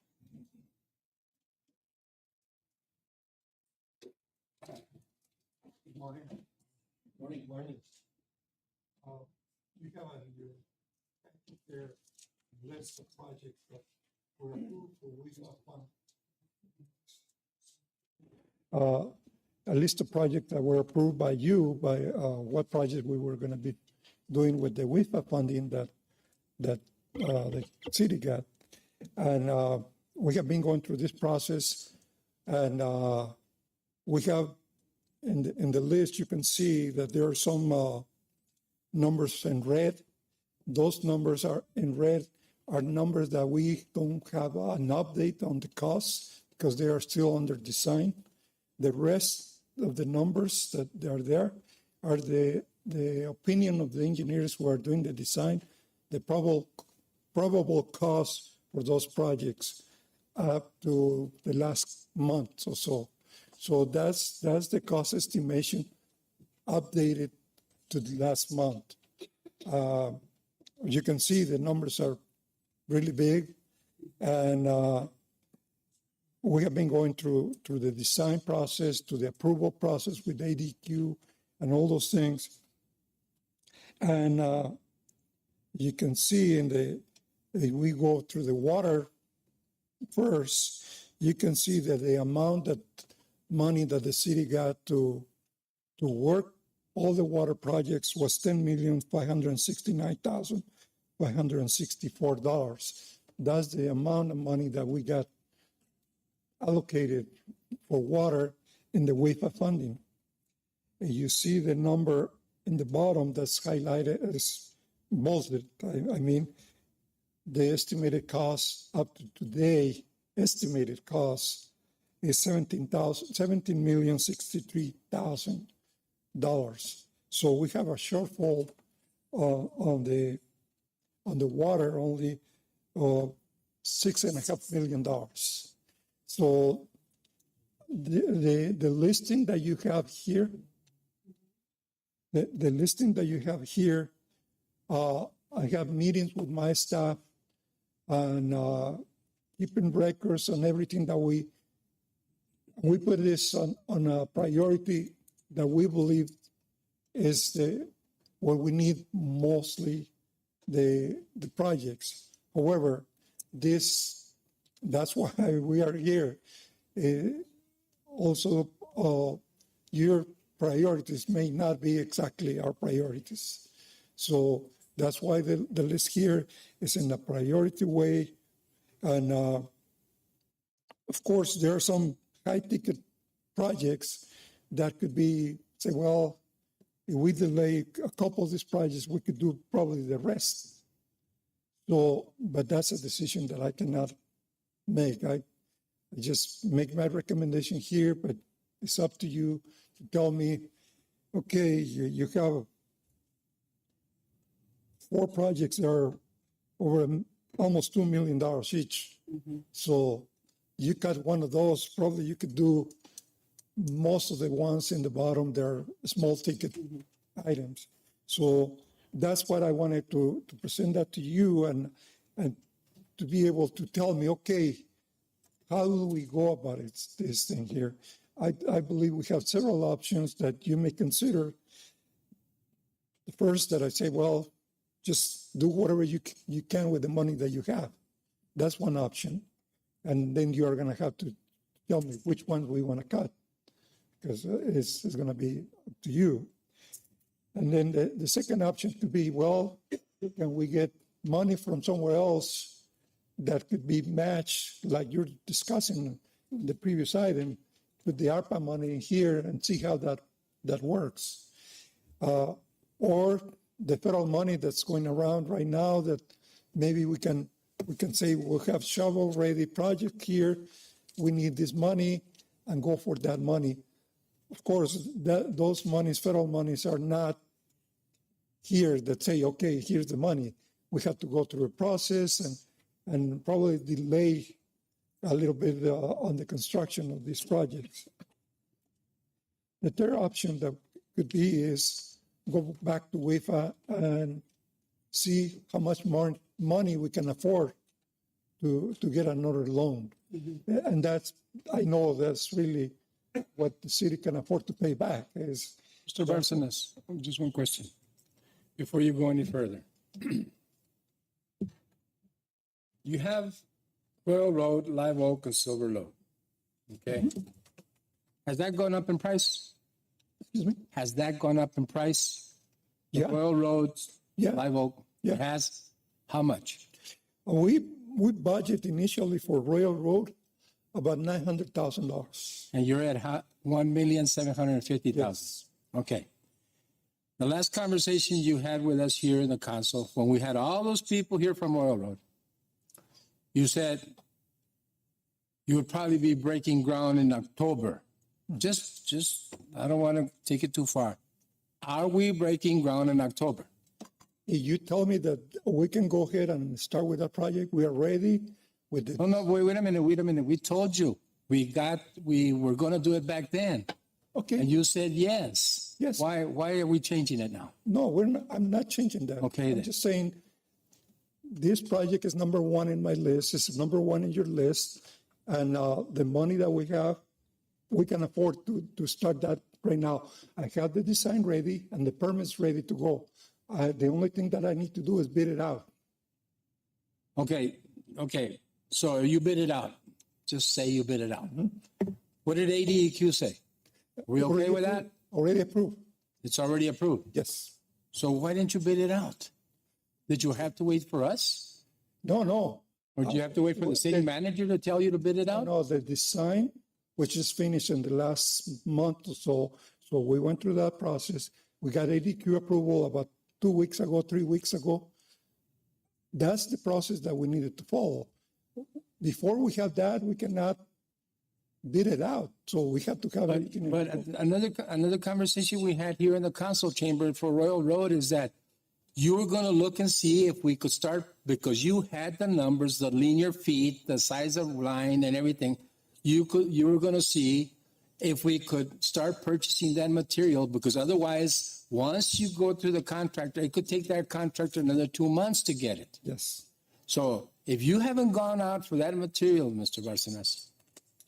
Good morning. Morning. You have on your, there, list of projects that were approved for WIFA fund. A list of projects that were approved by you, by, what project we were gonna be doing with the WIFA funding that the city got. And, we have been going through this process, and, we have, in the list, you can see that there are some, numbers in red. Those numbers are in red are numbers that we don't have an update on the costs because they are still under design. The rest of the numbers that are there are the opinion of the engineers who are doing the design, the probable cost for those projects up to the last month or so. So that's the cost estimation updated to the last month. You can see the numbers are really big, and we have been going through the design process, to the approval process with ADQ and all those things. And you can see if we go through the water first, you can see that the amount that money that the city got to work all the water projects was $10,569,564. That's the amount of money that we got allocated for water in the WIFA funding. And you see the number in the bottom that's highlighted as bolded. I mean, the estimated cost up to today, estimated cost is $17,063,000. So we have a shortfall on the water, only $6.5 million. So the listing that you have here, the listing that you have here, I have meetings with my staff and keeping records on everything that we put this on a priority that we believe is what we need mostly the projects. However, that's why we are here. Also, your priorities may not be exactly our priorities. So that's why the list here is in a priority way. And of course, there are some high-ticket projects that could be, say, well, if we delay a couple of these projects, we could do probably the rest. So, but that's a decision that I cannot make. I just make my recommendation here, but it's up to you to tell me, okay, you have 4 projects that are over almost $2 million each. Mm-hmm. So you cut one of those, probably you could do most of the ones in the bottom. They're small ticket items. So that's what I wanted to present that to you and to be able to tell me, okay, how do we go about this thing here? I believe we have several options that you may consider. The first that I say, well, just do whatever you can with the money that you have. That's one option. And then you are going to have to tell me which ones we want to cut, because it's going to be up to you. And then the second option could be, well, can we get money from somewhere else that could be matched, like you're discussing in the previous item, with the ARPA money here and see how that works. Or the federal money that's going around right now that maybe we can say we'll have shovel-ready project here. We need this money and go for that money. Of course, those monies, federal monies, are not here that say, okay, here's the money. We have to go through a process and probably delay a little bit on the construction of these projects. The third option that could be is go back to WIFA and see how much more money we can afford to get another loan. And I know that's really what the city can afford to pay back is. Mr. Barcenas, just one question before you go any further. You have Royal Road, Live Oak, and Silver Lode. Okay. Has that gone up in price? Excuse me? Has that gone up in price? The Yeah. Royal Road, Yeah. Live Oak, Yeah. it has? How much? We budget initially for Royal Road about $900,000. And you're at 1,750,000. Yes. Okay. The last conversation you had with us here in the council, when we had all those people here from Royal Road, you said you would probably be breaking ground in October. Just, I don't want to take it too far. Are we breaking ground in October? If you tell me that we can go ahead and start with that project, we are ready with it. No, wait a minute. We told you we were going to do it back then. Okay. And you said yes. Yes. Why are we changing it now? No, I'm not changing that. Okay, I'm then. just saying this project is number one in my list. It's number one in your list. And the money that we have, we can afford to start that right now. I have the design ready and the permits ready to go. The only thing that I need to do is bid it out. Okay. So you bid it out. Just say you bid it out. What did ADEQ say? We okay with that? Already approved. It's already approved. Yes. So why didn't you bid it out? Did you have to wait for us? No. Or did you have to wait for the city manager to tell you to bid it out? No, the design, which is finished in the last month or so. So we went through that process. We got ADQ approval about 3 weeks ago. That's the process that we needed to follow. Before we have that, we cannot bid it out. So we have to have it. But another conversation we had here in the council chamber for Royal Road is that you were going to look and see if we could start, because you had the numbers, the linear feet, the size of line and everything. You were going to see if we could start purchasing that material, because otherwise, once you go through the contractor, it could take that contractor another 2 months to get it. Yes. So if you haven't gone out for that material, Mr. Barcenas,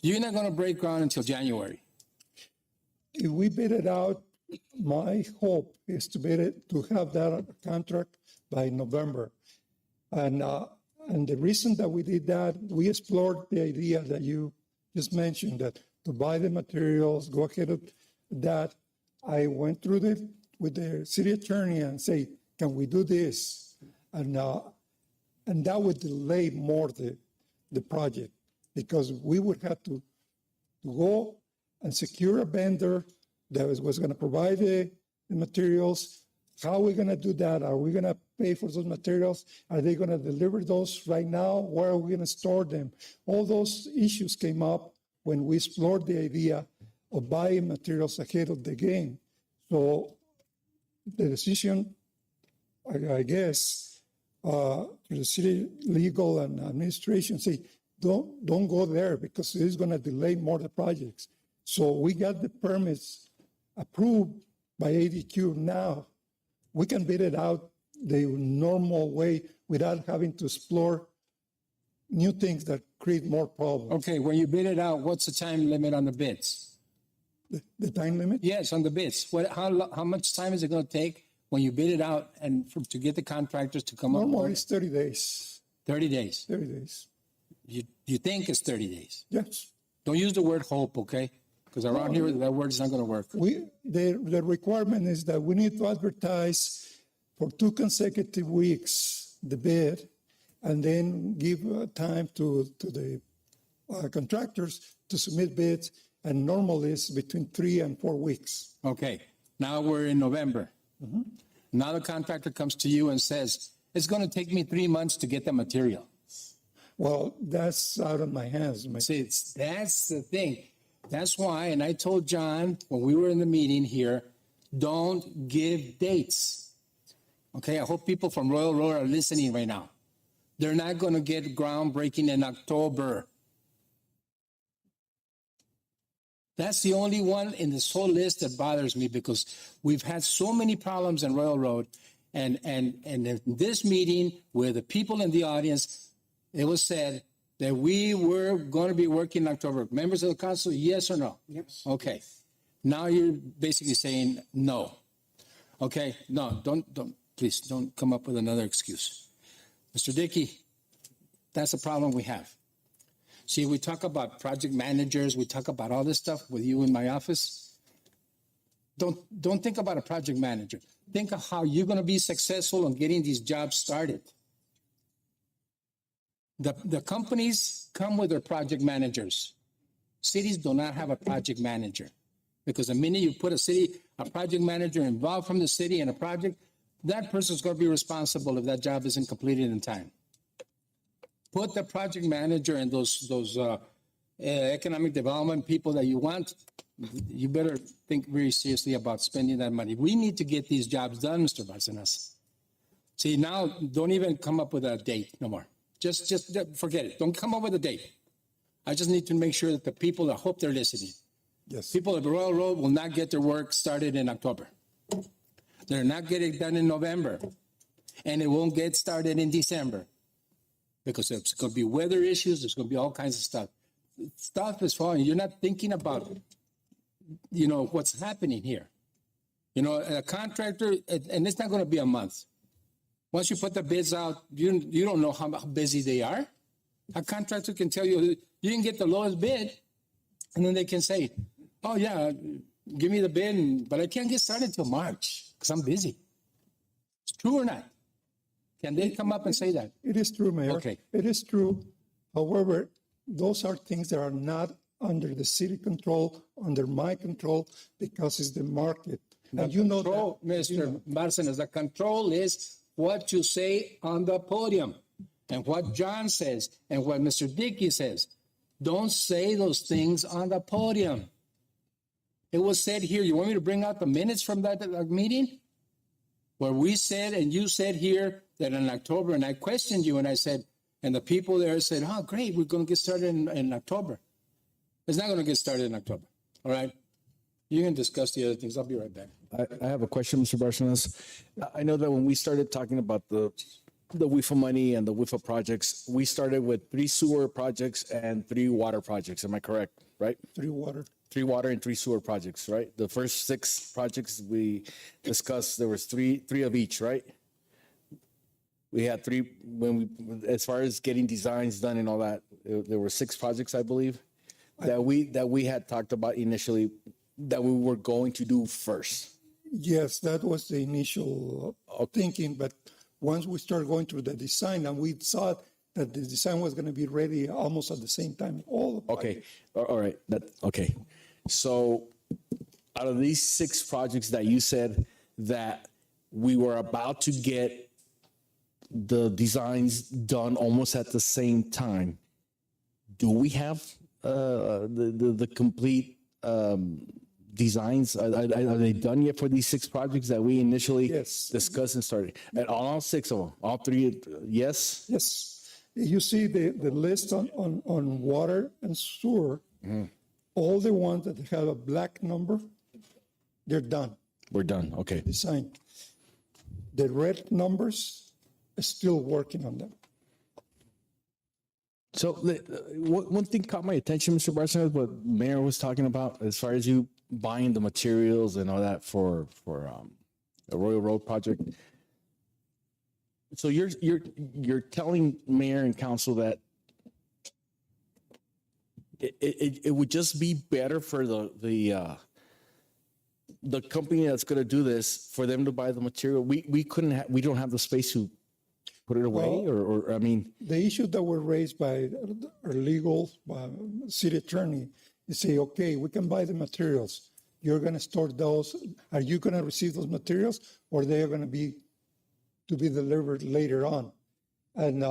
you're not going to break ground until January. If we bid it out, my hope is to have that contract by November. And the reason that we did that, we explored the idea that you just mentioned, that to buy the materials, go ahead with that. I went through with the city attorney and say, can we do this? And that would delay more the project, because we would have to go and secure a vendor that was going to provide the materials. How are we going to do that? Are we going to pay for those materials? Are they going to deliver those right now? Where are we going to store them? All those issues came up when we explored the idea of buying materials ahead of the game. So the decision, I guess, to the city legal and administration say, don't go there, because it's going to delay more the projects. So we got the permits approved by ADQ now. We can bid it out the normal way without having to explore new things that create more problems. Okay, when you bid it out, what's the time limit on the bids? The time limit? Yes, on the bids. How much time is it going to take when you bid it out and to get the contractors to come up? Normally it's 30 days. 30 days. 30 days. You think it's 30 days. Yes. Don't use the word hope, okay? because around here, that word is not gonna work. The requirement is that we need to advertise for 2 consecutive weeks the bid, and then give time to the contractors to submit bids, and normally it's between 3 and 4 weeks. Okay, now we're in November. Now the contractor comes to you and says, it's gonna take me 3 months to get the material. Well, that's out of my hands. See, that's the thing. That's why, and I told John when we were in the meeting here, don't give dates. Okay, I hope people from Royal Road are listening right now. They're not gonna get groundbreaking in October. That's the only one in this whole list that bothers me, because we've had so many problems in Royal Road. And in this meeting with the people in the audience, it was said that we were going to be working in October. Members of the council, yes or no? Yes. Okay. Now you're basically saying no. Okay, no, please don't come up with another excuse. Mr. Dickey, that's a problem we have. See, we talk about project managers, we talk about all this stuff with you in my office. Don't think about a project manager. Think of how you're going to be successful in getting these jobs started. The companies come with their project managers. Cities do not have a project manager, because the minute you put a project manager involved from the city in a project, that person's going to be responsible if that job isn't completed in time. Put the project manager and those economic development people that you want. You better think very seriously about spending that money. We need to get these jobs done, Mr. Barcenas. See, now don't even come up with a date no more. Just forget it. Don't come up with a date. I just need to make sure that the people, I hope they're listening. Yes. People at Royal Road will not get their work started in October. They're not getting it done in November. And it won't get started in December, because there's going to be weather issues. There's going to be all kinds of stuff. Stuff is falling. You're not thinking about, what's happening here. A contractor, and it's not going to be a month. Once you put the bids out, you don't know how busy they are. A contractor can tell you can get the lowest bid, and then they can say, oh yeah, give me the bid, but I can't get started till March because I'm busy. It's true or not? Can they come up and say that? It is true, Mayor. Okay. It is true. However, those are things that are not under the city control, under my control, because it's the market. And you know Control, that. Mr. Barcenas, the control is what you say on the podium and what John says and what Mr. Dickey says. Don't say those things on the podium. It was said here. You want me to bring out the minutes from that meeting? Where we said and you said here that in October, and I questioned you and I said, and the people there said, oh, great, we're going to get started in October. It's not going to get started in October. All right? You can discuss the other things. I'll be right back. I have a question, Mr. Barcenas. I know that when we started talking about the WIFA money and the WIFA projects, we started with 3 sewer projects and 3 water projects. Am I correct? Right? 3 water. 3 water and 3 sewer projects, right? The first 6 projects we discussed, there was three of each, right? We had 3 as far as getting designs done and all that. There were 6 projects, I believe, that we had talked about initially that we were going to do first. Yes, that was the initial thinking, but once we started going through the design and we saw that the design was going to be ready almost at the same time, all the Okay, all right, okay. So out of these 6 projects that you said that we were about to get the designs done almost at the same time, do we have the complete designs? Are they done yet for these 6 projects that we initially discussed and started? And all 6 of them, all 3, yes? Yes. You see the list on water and sewer, all the ones that have a black number, they're done. We're done, okay. Design. The red numbers are still working on them. So one thing caught my attention, Mr. Barcenas, what Mayor was talking about as far as you buying the materials and all that for the Royal Road project. So you're telling Mayor and Council that it would just be better for the company that's going to do this, for them to buy the material. We don't have the space to put it away, or I mean, The issue that were raised by our legal city attorney is say, okay, we can buy the materials. You're going to store those. Are you going to receive those materials, or they're going to be delivered later on? And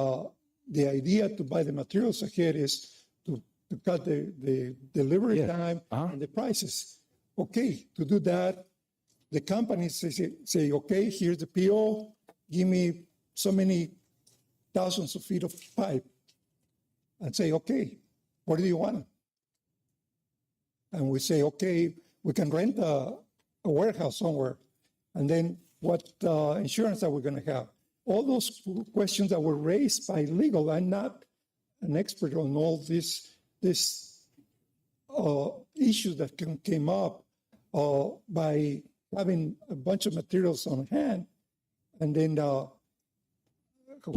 the idea to buy the materials ahead is to cut the delivery time and the prices. Okay, to do that, the companies say, okay, here's the PO, give me so many thousands of feet of pipe, and say, okay, where do you want it? And we say, okay, we can rent a warehouse somewhere, and then what insurance are we going to have? All those questions that were raised by legal. I'm not an expert on all these issues that came up by having a bunch of materials on hand, and then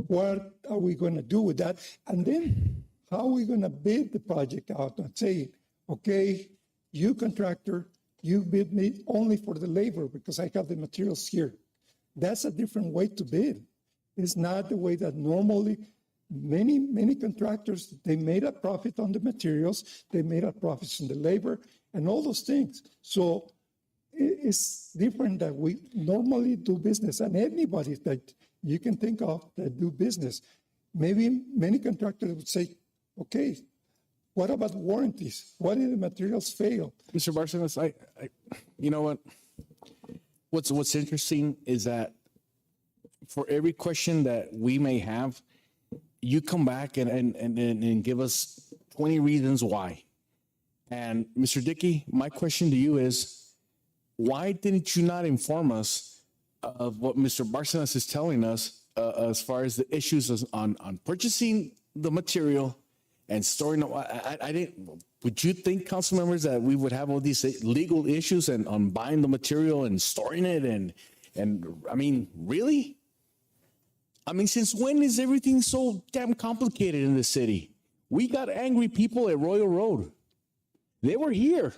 what are we going to do with that? And then how are we going to bid the project out and say, okay, you contractor, you bid me only for the labor because I have the materials here. That's a different way to bid. It's not the way that normally many contractors, they made a profit on the materials, they made a profit on the labor and all those things. So it's different that we normally do business, and anybody that you can think of that do business. Maybe many contractors would say, okay, what about warranties? What if the materials fail? Mr. Barcenas, I you know what? What's interesting is that for every question that we may have, you come back and give us 20 reasons why. And Mr. Dickey, my question to you is, why didn't you not inform us of what Mr. Barcenas is telling us as far as the issues on purchasing the material and storing it? I didn't. Would you think, council members, that we would have all these legal issues and on buying the material and storing it and I mean, really? I mean, since when is everything so damn complicated in the city? We got angry people at Royal Road. They were here.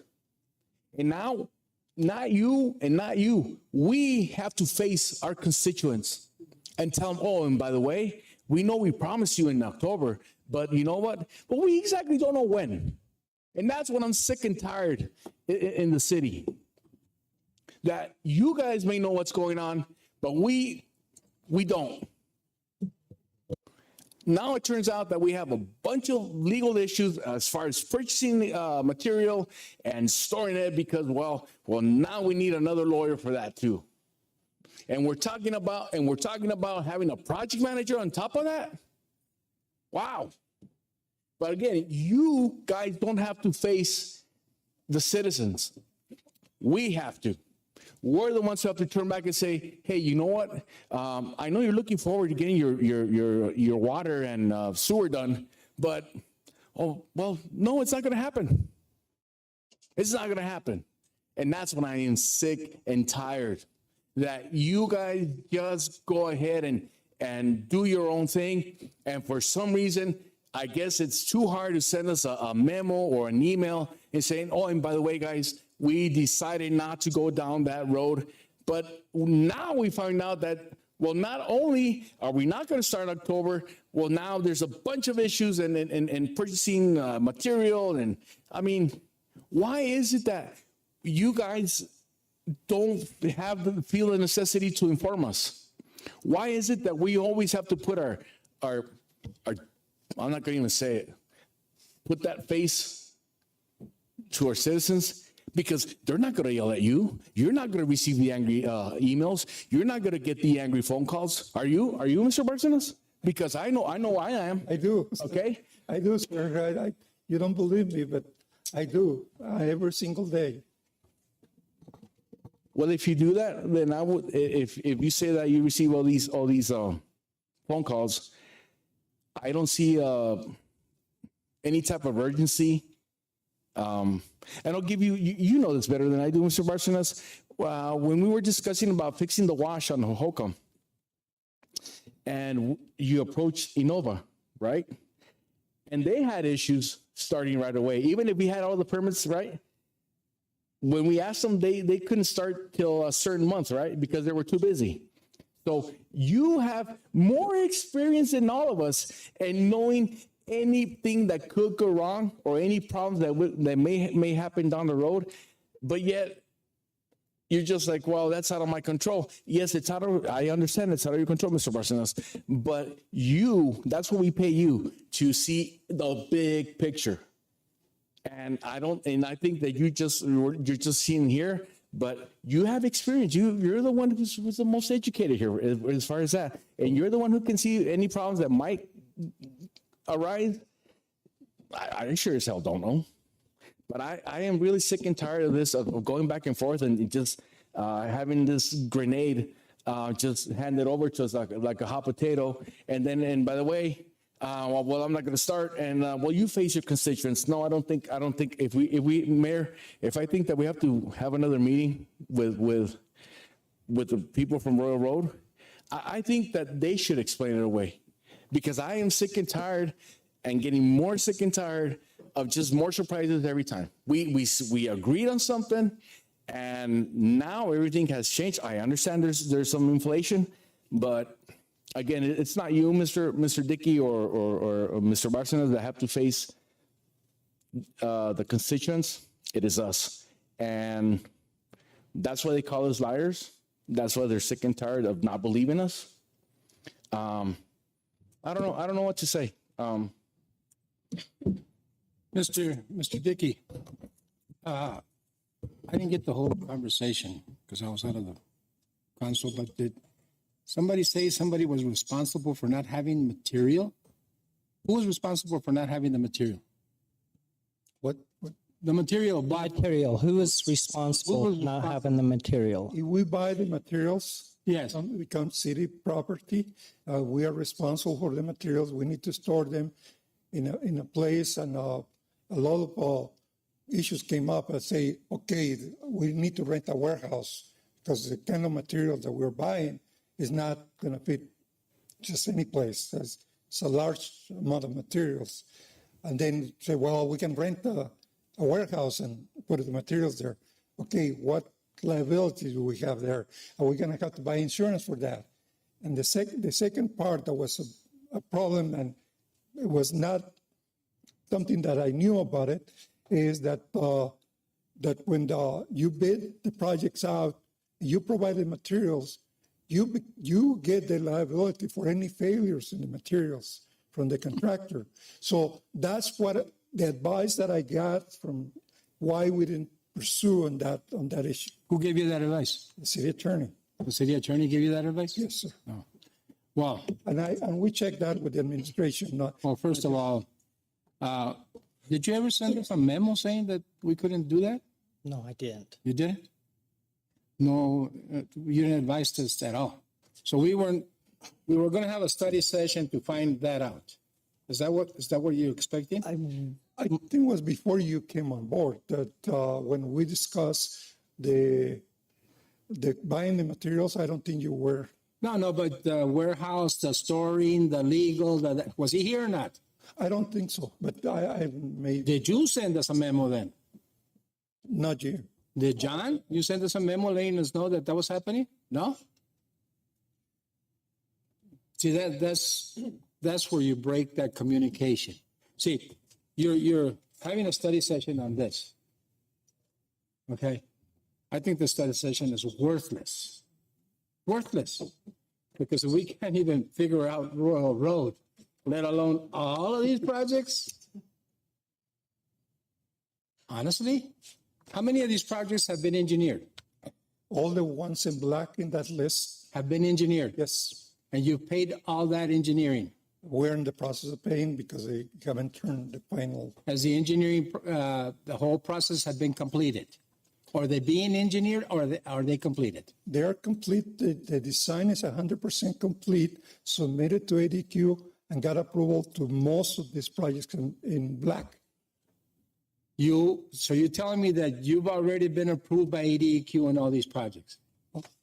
And now, not you and not you. We have to face our constituents and tell them, oh, and by the way, we know we promised you in October, but you know what? But we exactly don't know when. And that's when I'm sick and tired in the city. That you guys may know what's going on, but we don't. Now it turns out that we have a bunch of legal issues as far as purchasing material and storing it because, well, now we need another lawyer for that too. And we're talking about having a project manager on top of that. Wow. But again, you guys don't have to face the citizens. We have to. We're the ones who have to turn back and say, hey, you know what? I know you're looking forward to getting your water and sewer done, but, oh, well, no, it's not going to happen. It's not going to happen. And that's when I am sick and tired that you guys just go ahead and do your own thing. And for some reason, I guess it's too hard to send us a memo or an email and saying, oh, and by the way, guys, we decided not to go down that road. But now we find out that, well, not only are we not going to start in October, well, now there's a bunch of issues and purchasing material. And I mean, why is it that you guys don't feel the necessity to inform us? Why is it that we always have to put our I'm not going to even say it, put that face to our citizens? Because they're not going to yell at you. You're not going to receive the angry emails. You're not going to get the angry phone calls. Are you, Mr. Barcenas? Because I know I am. I do. Okay? I do, sir. You don't believe me, but I do every single day. Well, if you do that, then I would. If you say that you receive all these phone calls, I don't see any type of urgency. And I'll give you, you know this better than I do, Mr. Barcenas. When we were discussing about fixing the wash on Hohokam, and you approached Innova, right? And they had issues starting right away. Even if we had all the permits, right? When we asked them, they couldn't start till a certain month, right? Because they were too busy. So you have more experience than all of us in knowing anything that could go wrong or any problems that may happen down the road. But yet you're just like, well, that's out of my control. Yes, I understand it's out of your control, Mr. Barcenas. But that's what we pay you, to see the big picture. And I think that you're just seeing here, but you have experience. You're the one who's the most educated here as far as that. And you're the one who can see any problems that might arise. I sure as hell don't know. But I am really sick and tired of this, of going back and forth and just having this grenade just handed over to us like a hot potato. And by the way, well, I'm not going to start. And well, you face your constituents. No, I don't think Mayor, if I think that we have to have another meeting with the people from Royal Road, I think that they should explain it away, because I am sick and tired and getting more sick and tired of just more surprises every time. We agreed on something, and now everything has changed. I understand there's some inflation, but again, it's not you, Mr. Dickey or Mr. Barcenas, that have to face the constituents. It is us, and that's why they call us liars. That's why they're sick and tired of not believing us. I don't know what to say. Mr. Dickey, I didn't get the whole conversation because I was out of the council, but did somebody say somebody was responsible for not having material? Who was responsible for not having the material? What? The material. Material, who is responsible for not having the material? If we buy the materials, Yes. it becomes city property. We are responsible for the materials. We need to store them in a place, and a lot of issues came up. I say, okay, we need to rent a warehouse because the kind of material that we're buying is not going to fit just any place. It's a large amount of materials. And then say, well, we can rent a warehouse and put the materials there. Okay, what liability do we have there? Are we going to have to buy insurance for that? And the second part that was a problem, and it was not something that I knew about it, is that that when you bid the projects out, you provide the materials, you get the liability for any failures in the materials from the contractor. So that's what the advice that I got from why we didn't pursue on that issue. Who gave you that advice? The city attorney. The city attorney gave you that advice? Yes, sir. Oh. Well, And we checked that with the administration. well, first of all, did you ever send us a memo saying that we couldn't do that? No, I didn't. You didn't? No, you didn't advise us at all. So we were going to have a study session to find that out. Is that what you're expecting? I think it was before you came on board that when we discussed the buying the materials, I don't think you were. No, but the warehouse, the storing, the legal, was he here or not? I don't think so, but I may. Did you send us a memo then? Not you. Did John? You sent us a memo letting us know that was happening? No? See, that's where you break that communication. See, you're having a study session on this. Okay? I think the study session is worthless. Worthless. Because we can't even figure out Royal Road, let alone all of these projects. Honestly, how many of these projects have been engineered? All the ones in black in that list, Have been engineered? yes. And you paid all that engineering? We're in the process of paying because they haven't turned the final. Has the engineering, the whole process had been completed? Are they being engineered or are they completed? They are complete. The design is 100% complete, submitted to ADQ, and got approval to most of these projects in black. So you're telling me that you've already been approved by ADQ on all these projects?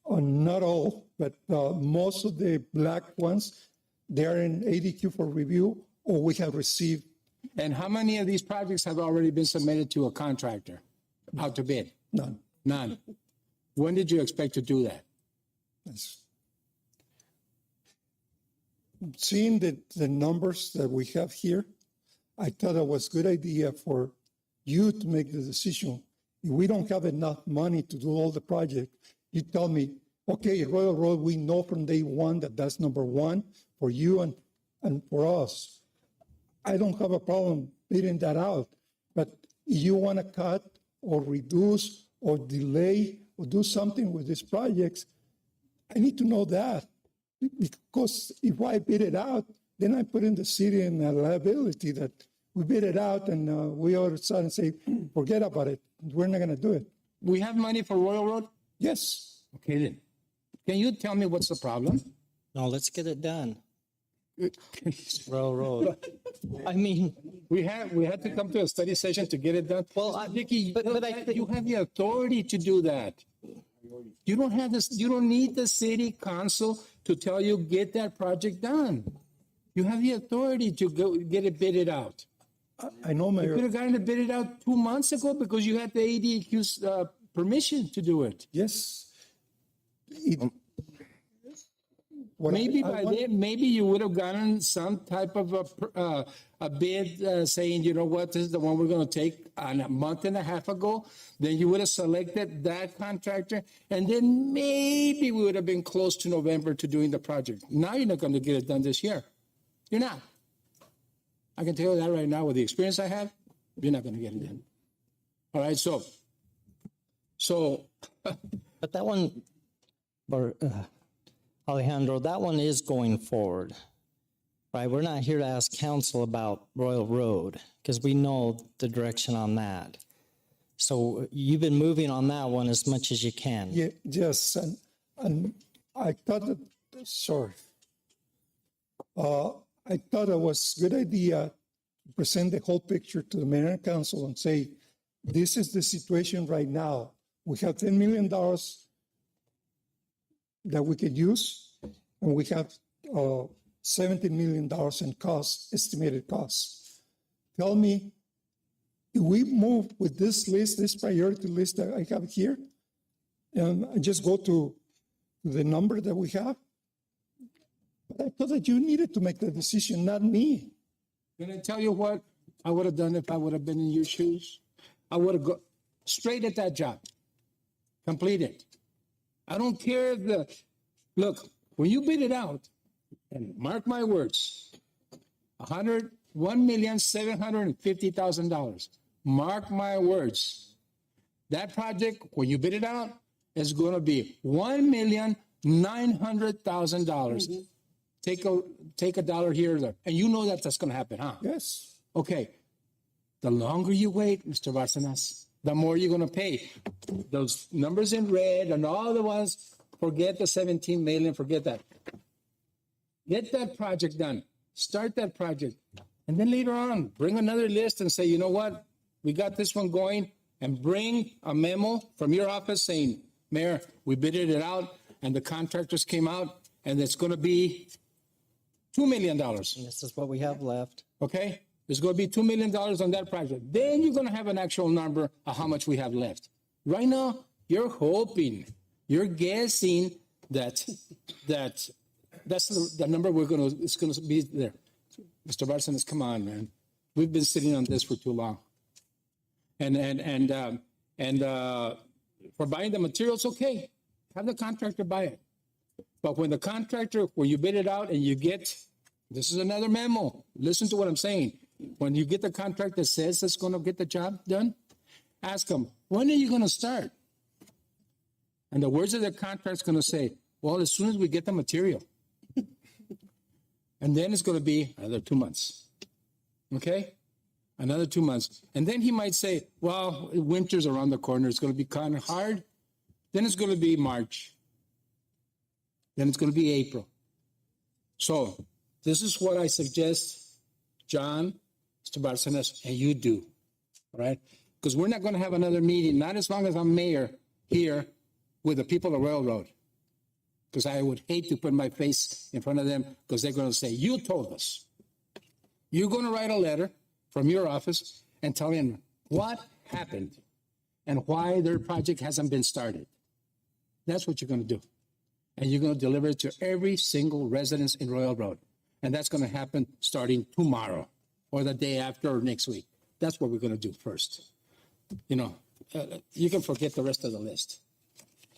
Not all, but most of the black ones, they are in ADQ for review, or we have received And how many of these projects have already been submitted to a contractor out to bid? None. None. When did you expect to do that? That's- Seeing the numbers that we have here, I thought it was a good idea for you to make the decision. If we don't have enough money to do all the project, you tell me, okay, Royal Road, we know from day one that that's number one for you and for us. I don't have a problem bidding that out, but if you want to cut or reduce or delay or do something with these projects, I need to know that. Because if I bid it out, then I put in the city in a liability that we bid it out and we all of a sudden say, forget about it. We're not going to do it. We have money for Royal Road? Yes. Okay then. Can you tell me what's the problem? No, let's get it done. Railroad. I mean, We had to come to a study session to get it done. Well, Vicky, but I think- you have the authority to do that. You don't have this, you don't need the city council to tell you, get that project done. You have the authority to go get it bidded out. I know, You could Mayor. have gotten it bidded out 2 months ago because you had the ADQ's permission to do it. Yes. What Maybe I by want- then, maybe you would have gotten some type of a bid saying, you know what, this is the one we're going to take on a month and a half ago. Then you would have selected that contractor, and then maybe we would have been close to November to doing the project. Now you're not going to get it done this year. You're not. I can tell you that right now with the experience I have, you're not going to get it done. All right, so. but that one, or Alejandro, that one is going forward, right? We're not here to ask council about Royal Road because we know the direction on that. So you've been moving on that one as much as you can. Yeah, yes, and I thought that, sorry. I thought it was a good idea to present the whole picture to the mayor and council and say, this is the situation right now. We have $10 million that we could use, and we have $17 million in costs, estimated costs. Tell me, if we move with this list, this priority list that I have here, and I just go to the number that we have, but I thought that you needed to make the decision, not me. Can I tell you what I would have done if I would have been in your shoes? I would have gone straight at that job, complete it. I don't care if look, when you bid it out, and mark my words, $1,750,000. Mark my words. That project, when you bid it out, is going to be $1,900,000. Take a dollar here or there. And you know that that's going to happen, huh? Yes. Okay. The longer you wait, Mr. Barcenas, the more you're going to pay. Those numbers in red and all the ones, forget the 17 million, forget that. Get that project done. Start that project. And then later on, bring another list and say, you know what? We got this one going, and bring a memo from your office saying, Mayor, we bidded it out and the contractors came out and it's going to be $2 million. This is what we have left. Okay? There's going to be $2 million on that project. Then you're going to have an actual number of how much we have left. Right now, you're hoping, you're guessing that's the number it's going to be there. Mr. Barcenas, come on, man. We've been sitting on this for too long. And for buying the materials, okay. Have the contractor buy it. But when you bid it out and you get, this is another memo. Listen to what I'm saying. When you get the contract that says it's going to get the job done, ask them, when are you going to start? And the words of the contract's going to say, well, as soon as we get the material. And then it's going to be another 2 months. Okay? Another 2 months. And then he might say, well, winter's around the corner. It's going to be kind of hard. Then it's going to be March. Then it's going to be April. So this is what I suggest, John, Mr. Barcenas, and you do. All right? Because we're not going to have another meeting, not as long as I'm mayor here with the people of Railroad. Because I would hate to put my face in front of them because they're going to say, you told us. You're going to write a letter from your office and tell them what happened and why their project hasn't been started. That's what you're going to do. And you're going to deliver it to every single residence in Royal Road. And that's going to happen starting tomorrow or the day after or next week. That's what we're going to do first. You know, you can forget the rest of the list.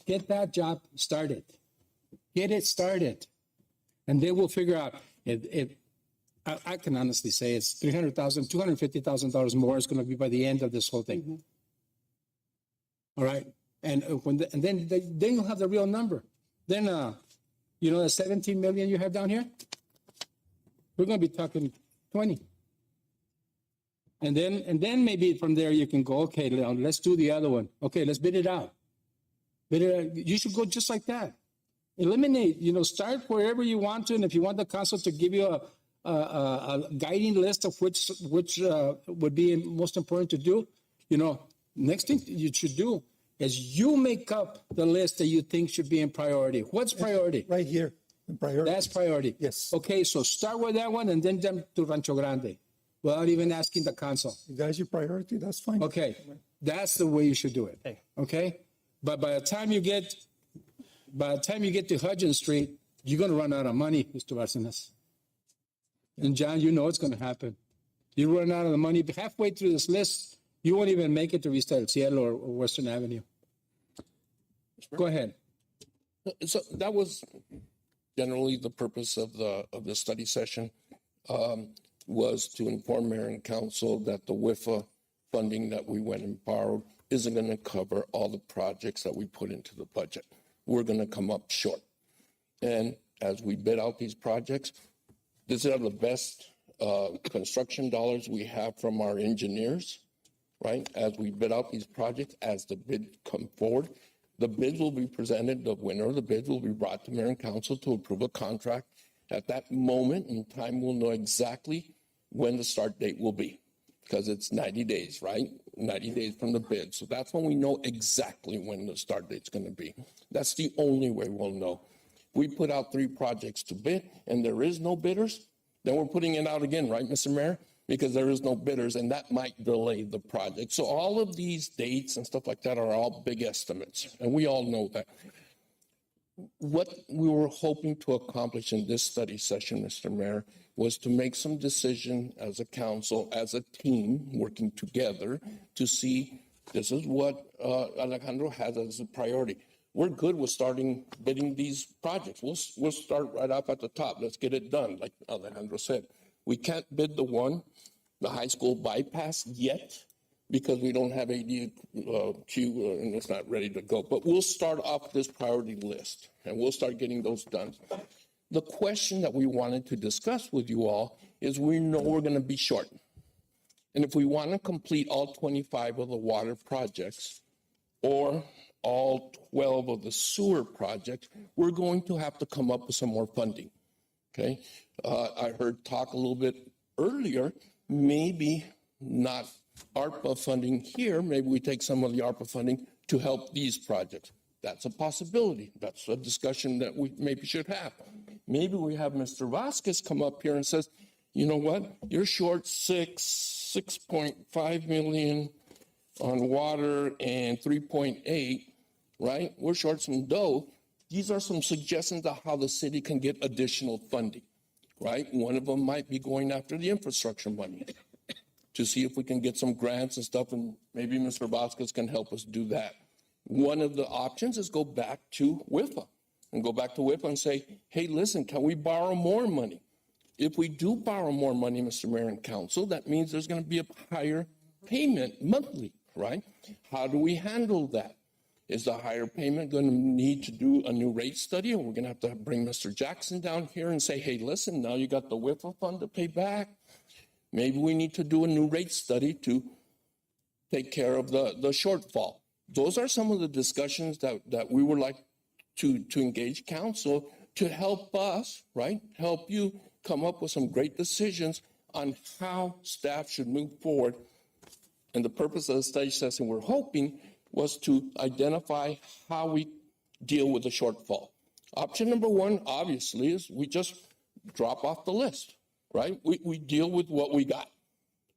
Get that job started. Get it started. And then we'll figure out if I can honestly say it's $300,000, $250,000 more is going to be by the end of this whole thing. All right. And then you'll have the real number. Then, you know, the 17 million you have down here, we're going to be talking 20. And then maybe from there you can go, okay, Leon, let's do the other one. Okay, let's bid it out. Bid it out. You should go just like that. Eliminate, you know, start wherever you want to. And if you want the council to give you a guiding list of which would be most important to do, you know, next thing you should do is you make up the list that you think should be in priority. What's priority? Right here, in priority. That's priority. Yes. Okay, so start with that one and then jump to Rancho Grande without even asking the council. If that's your priority, that's fine. Okay, that's the way you should do it. Okay, but by the time you get to Hudgens Street, you're going to run out of money, Mr. Barcenas. And John, you know it's going to happen. You run out of the money halfway through this list. You won't even make it to Vista del Cielo or Western Avenue. Go ahead. So that was generally the purpose of the study session, was to inform mayor and council that the WIFA funding that we went and borrowed isn't going to cover all the projects that we put into the budget. We're going to come up short. And as we bid out these projects, these are the best construction dollars we have from our engineers, right? As we bid out these projects, as the bid come forward, the bids will be presented, the winner of the bids will be brought to mayor and council to approve a contract. At that moment in time, we'll know exactly when the start date will be, because it's 90 days, right? 90 days from the bid. So that's when we know exactly when the start date's going to be. That's the only way we'll know. We put out 3 projects to bid and there is no bidders, then we're putting it out again, right, Mr. Mayor? Because there is no bidders and that might delay the project. So all of these dates and stuff like that are all big estimates, and we all know that. What we were hoping to accomplish in this study session, Mr. Mayor, was to make some decision as a council, as a team, working together to see this is what Alejandro has as a priority. We're good with starting bidding these projects. We'll start right up at the top. Let's get it done, like Alejandro said. We can't bid the high school bypass yet, because we don't have ADQ and it's not ready to go. But we'll start off this priority list and we'll start getting those done. The question that we wanted to discuss with you all is we know we're going to be short. And if we want to complete all 25 of the water projects or all 12 of the sewer projects, we're going to have to come up with some more funding. Okay. I heard talk a little bit earlier, maybe not ARPA funding here, maybe we take some of the ARPA funding to help these projects. That's a possibility. That's a discussion that we maybe should have. Maybe we have Mr. Vasquez come up here and says, you know what, you're short 6.5 million on water and 3.8, right? We're short some dough. These are some suggestions of how the city can get additional funding, right? One of them might be going after the infrastructure money to see if we can get some grants and stuff, and maybe Mr. Vasquez can help us do that. One of the options is go back to WIFA and say, hey, listen, can we borrow more money? If we do borrow more money, Mr. Mayor and Council, that means there's going to be a higher payment monthly, right? How do we handle that? Is the higher payment going to need to do a new rate study? Or we're going to have to bring Mr. Jackson down here and say, hey, listen, now you got the WIFA fund to pay back. Maybe we need to do a new rate study to take care of the shortfall. Those are some of the discussions that we would like to engage council to help us, right? Help you come up with some great decisions on how staff should move forward. And the purpose of the study session, we're hoping, was to identify how we deal with the shortfall. Option number 1, obviously, is we just drop off the list, right? We deal with what we got.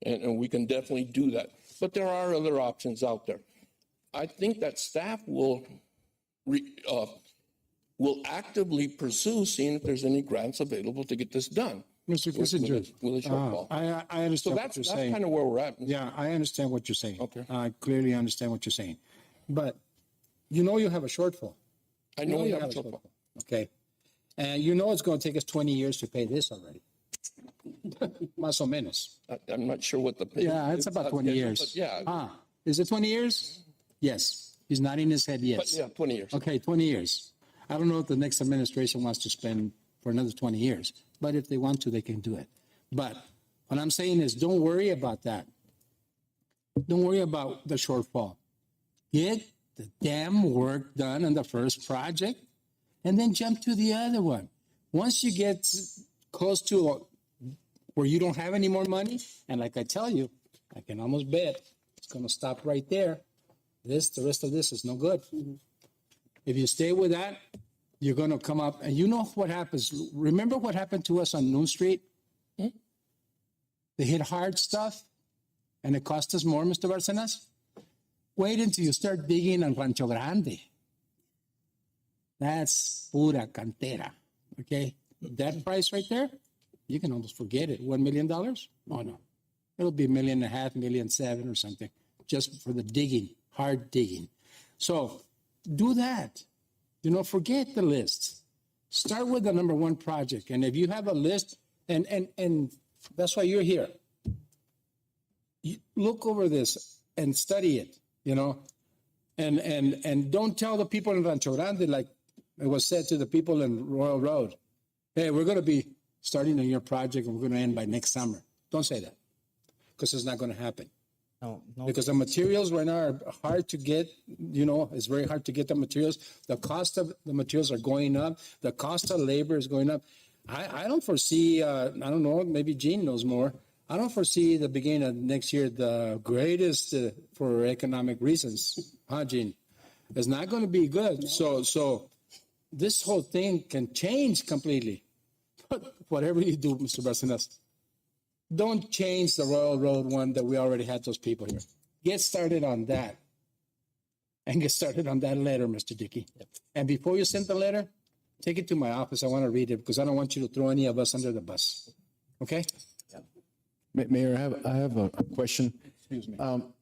and we can definitely do that. But there are other options out there. I think that staff will actively pursue seeing if there's any grants available to get this done. Mr. Kissinger, With a shortfall. I So understand what that's you're saying. kind of where we're at. Yeah, I understand what you're saying. Okay. I clearly understand what you're saying. But you know you have a shortfall. I know you have a shortfall. Okay. And you know it's going to take us 20 years to pay this already. Más o menos. I'm not sure what the. Yeah, it's about 20 years. But yeah, Is it 20 years? Yes. He's nodding his head but yes. yeah, 20 years. Okay, 20 years. I don't know if the next administration wants to spend for another 20 years, but if they want to, they can do it. But what I'm saying is don't worry about that. Don't worry about the shortfall. Get the damn work done on the first project and then jump to the other one. Once you get close to where you don't have any more money, and like I tell you, I can almost bet it's going to stop right there. The rest of this is no good. If you stay with that, you're going to come up, and you know what happens. Remember what happened to us on Noon Street? They hit hard stuff, and it cost us more, Mr. Barcenas. Wait until you start digging on Rancho Grande. That's pura cantera, okay? That price right there, you can almost forget it. $1 million? Oh, no. It'll be $1.5 million, $1.7 million or something, just for the digging, hard digging. So do that. Forget the list. Start with the number one project. And if you have a list, and that's why you're here. You look over this and study it, and don't tell the people in Rancho Grande, like it was said to the people in Royal Road, hey, we're going to be starting on your project and we're going to end by next summer. Don't say that, because it's not going to happen. No. Because the materials right now are hard to get, it's very hard to get the materials. The cost of the materials are going up. The cost of labor is going up. I don't foresee, I don't know, maybe Gene knows more. I don't foresee the beginning of next year the greatest for economic reasons, huh, Gene? It's not going to be good. So this whole thing can change completely. But whatever you do, Mr. Barcenas, don't change the Royal Road one that we already had those people here. Get started on that. And get started on that letter, Mr. Dickey. Yep. And before you send the letter, take it to my office. I want to read it because I don't want you to throw any of us under the bus. Okay? Mayor, I have a question. Excuse me. From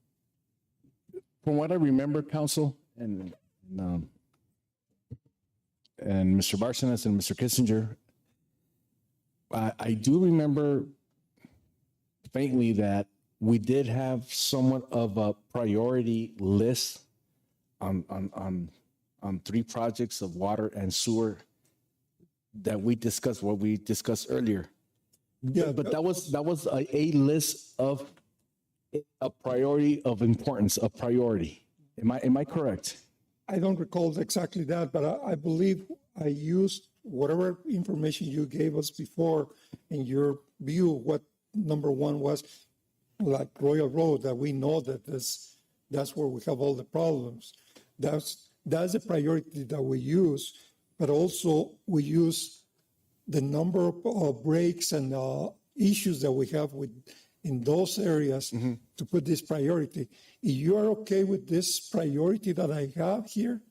what I remember, Council, and Mr. Barcenas and Mr. Kissinger, I do remember faintly that we did have somewhat of a priority list on 3 projects of water and sewer that we discussed, what we discussed earlier. Yeah, But that was a list of a priority of importance, a priority. Am I correct? I don't recall exactly that, but I believe I used whatever information you gave us before in your view, what number one was, like Royal Road, that we know that that's where we have all the problems. That's a priority that we use, but also we use the number of breaks and issues that we have in those areas to put this priority. If you are okay with this priority that I have here,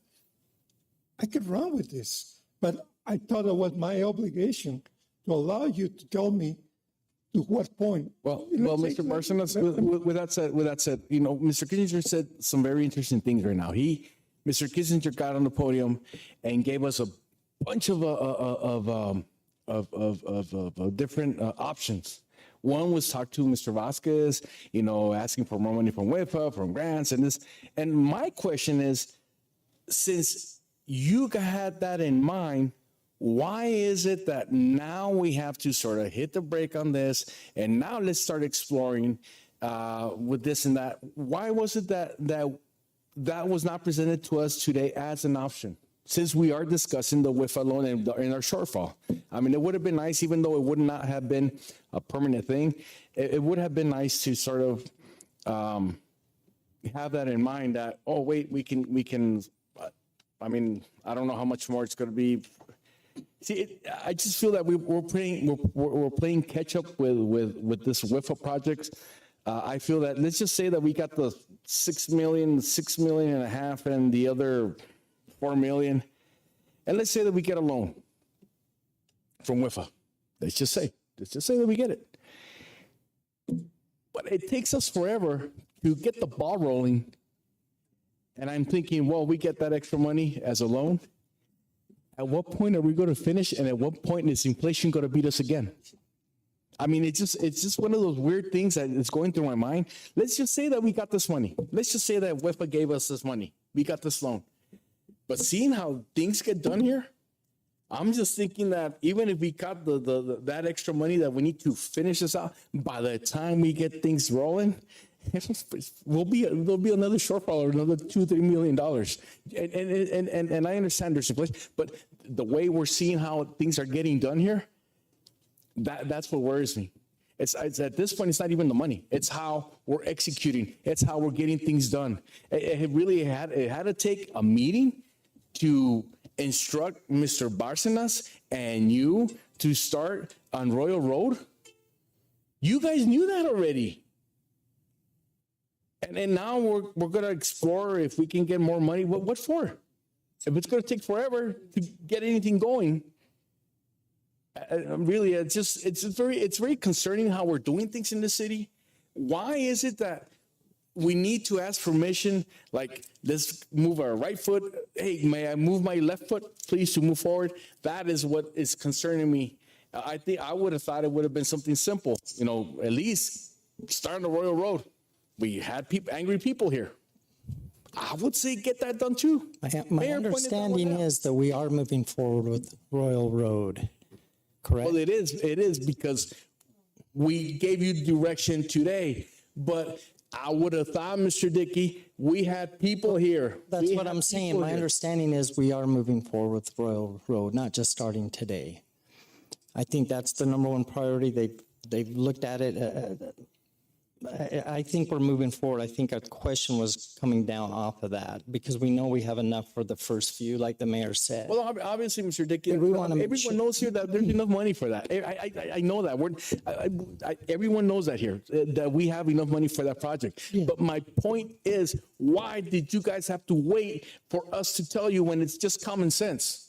I could run with this. But I thought it was my obligation to allow you to tell me to what point. Well, Mr. Barcenas, with that said, Mr. Kissinger said some very interesting things right now. Mr. Kissinger got on the podium and gave us a bunch of different options. One was talk to Mr. Vasquez, asking for more money from WIFA, from grants, and this. And my question is, since you had that in mind, why is it that now we have to sort of hit the brake on this, and now let's start exploring with this and that? Why was it that was not presented to us today as an option, since we are discussing the WIFA loan and our shortfall? I mean, it would have been nice, even though it would not have been a permanent thing, it would have been nice to sort of have that in mind that, oh, wait, we can, I mean, I don't know how much more it's going to be. See, I just feel that we're playing catch up with this WIFA project. I feel that, let's just say that we got the 6 million, 6 million and a half, and the other 4 million. And let's say that we get a loan from WIFA. Let's just say that we get it. But it takes us forever to get the ball rolling. And I'm thinking, well, we get that extra money as a loan. At what point are we going to finish? And at what point is inflation going to beat us again? I mean, it's just one of those weird things that is going through my mind. Let's just say that we got this money. Let's just say that WIFA gave us this money. We got this loan. But seeing how things get done here, I'm just thinking that even if we got that extra money that we need to finish this out, by the time we get things rolling, there'll be another shortfall or another $2-3 million. And I understand there's inflation, but the way we're seeing how things are getting done here, that's what worries me. It's at this point, it's not even the money. It's how we're executing. It's how we're getting things done. It had to take a meeting to instruct Mr. Bárcenas and you to start on Royal Road. You guys knew that already. And now we're going to explore if we can get more money. What for? If it's going to take forever to get anything going, really, it's very concerning how we're doing things in the city. Why is it that we need to ask permission? Like, let's move our right foot. Hey, may I move my left foot, please, to move forward? That is what is concerning me. I think I would have thought it would have been something simple. At least start on the Royal Road. We had angry people here. I would say get that done too. My understanding is that we are moving forward with Royal Road, correct? Well, it is because we gave you direction today, but I would have thought, Mr. Dickey, we had people here. That's what I'm saying. My understanding is we are moving forward with Royal Road, not just starting today. I think that's the number one priority. They've looked at it. I think we're moving forward. I think our question was coming down off of that because we know we have enough for the first few, like the mayor said. Well, obviously, Mr. Dickey, everyone knows here that there's enough money for that. I know that. Everyone knows that here, that we have enough money for that project. Yeah. But my point is, why did you guys have to wait for us to tell you when it's just common sense?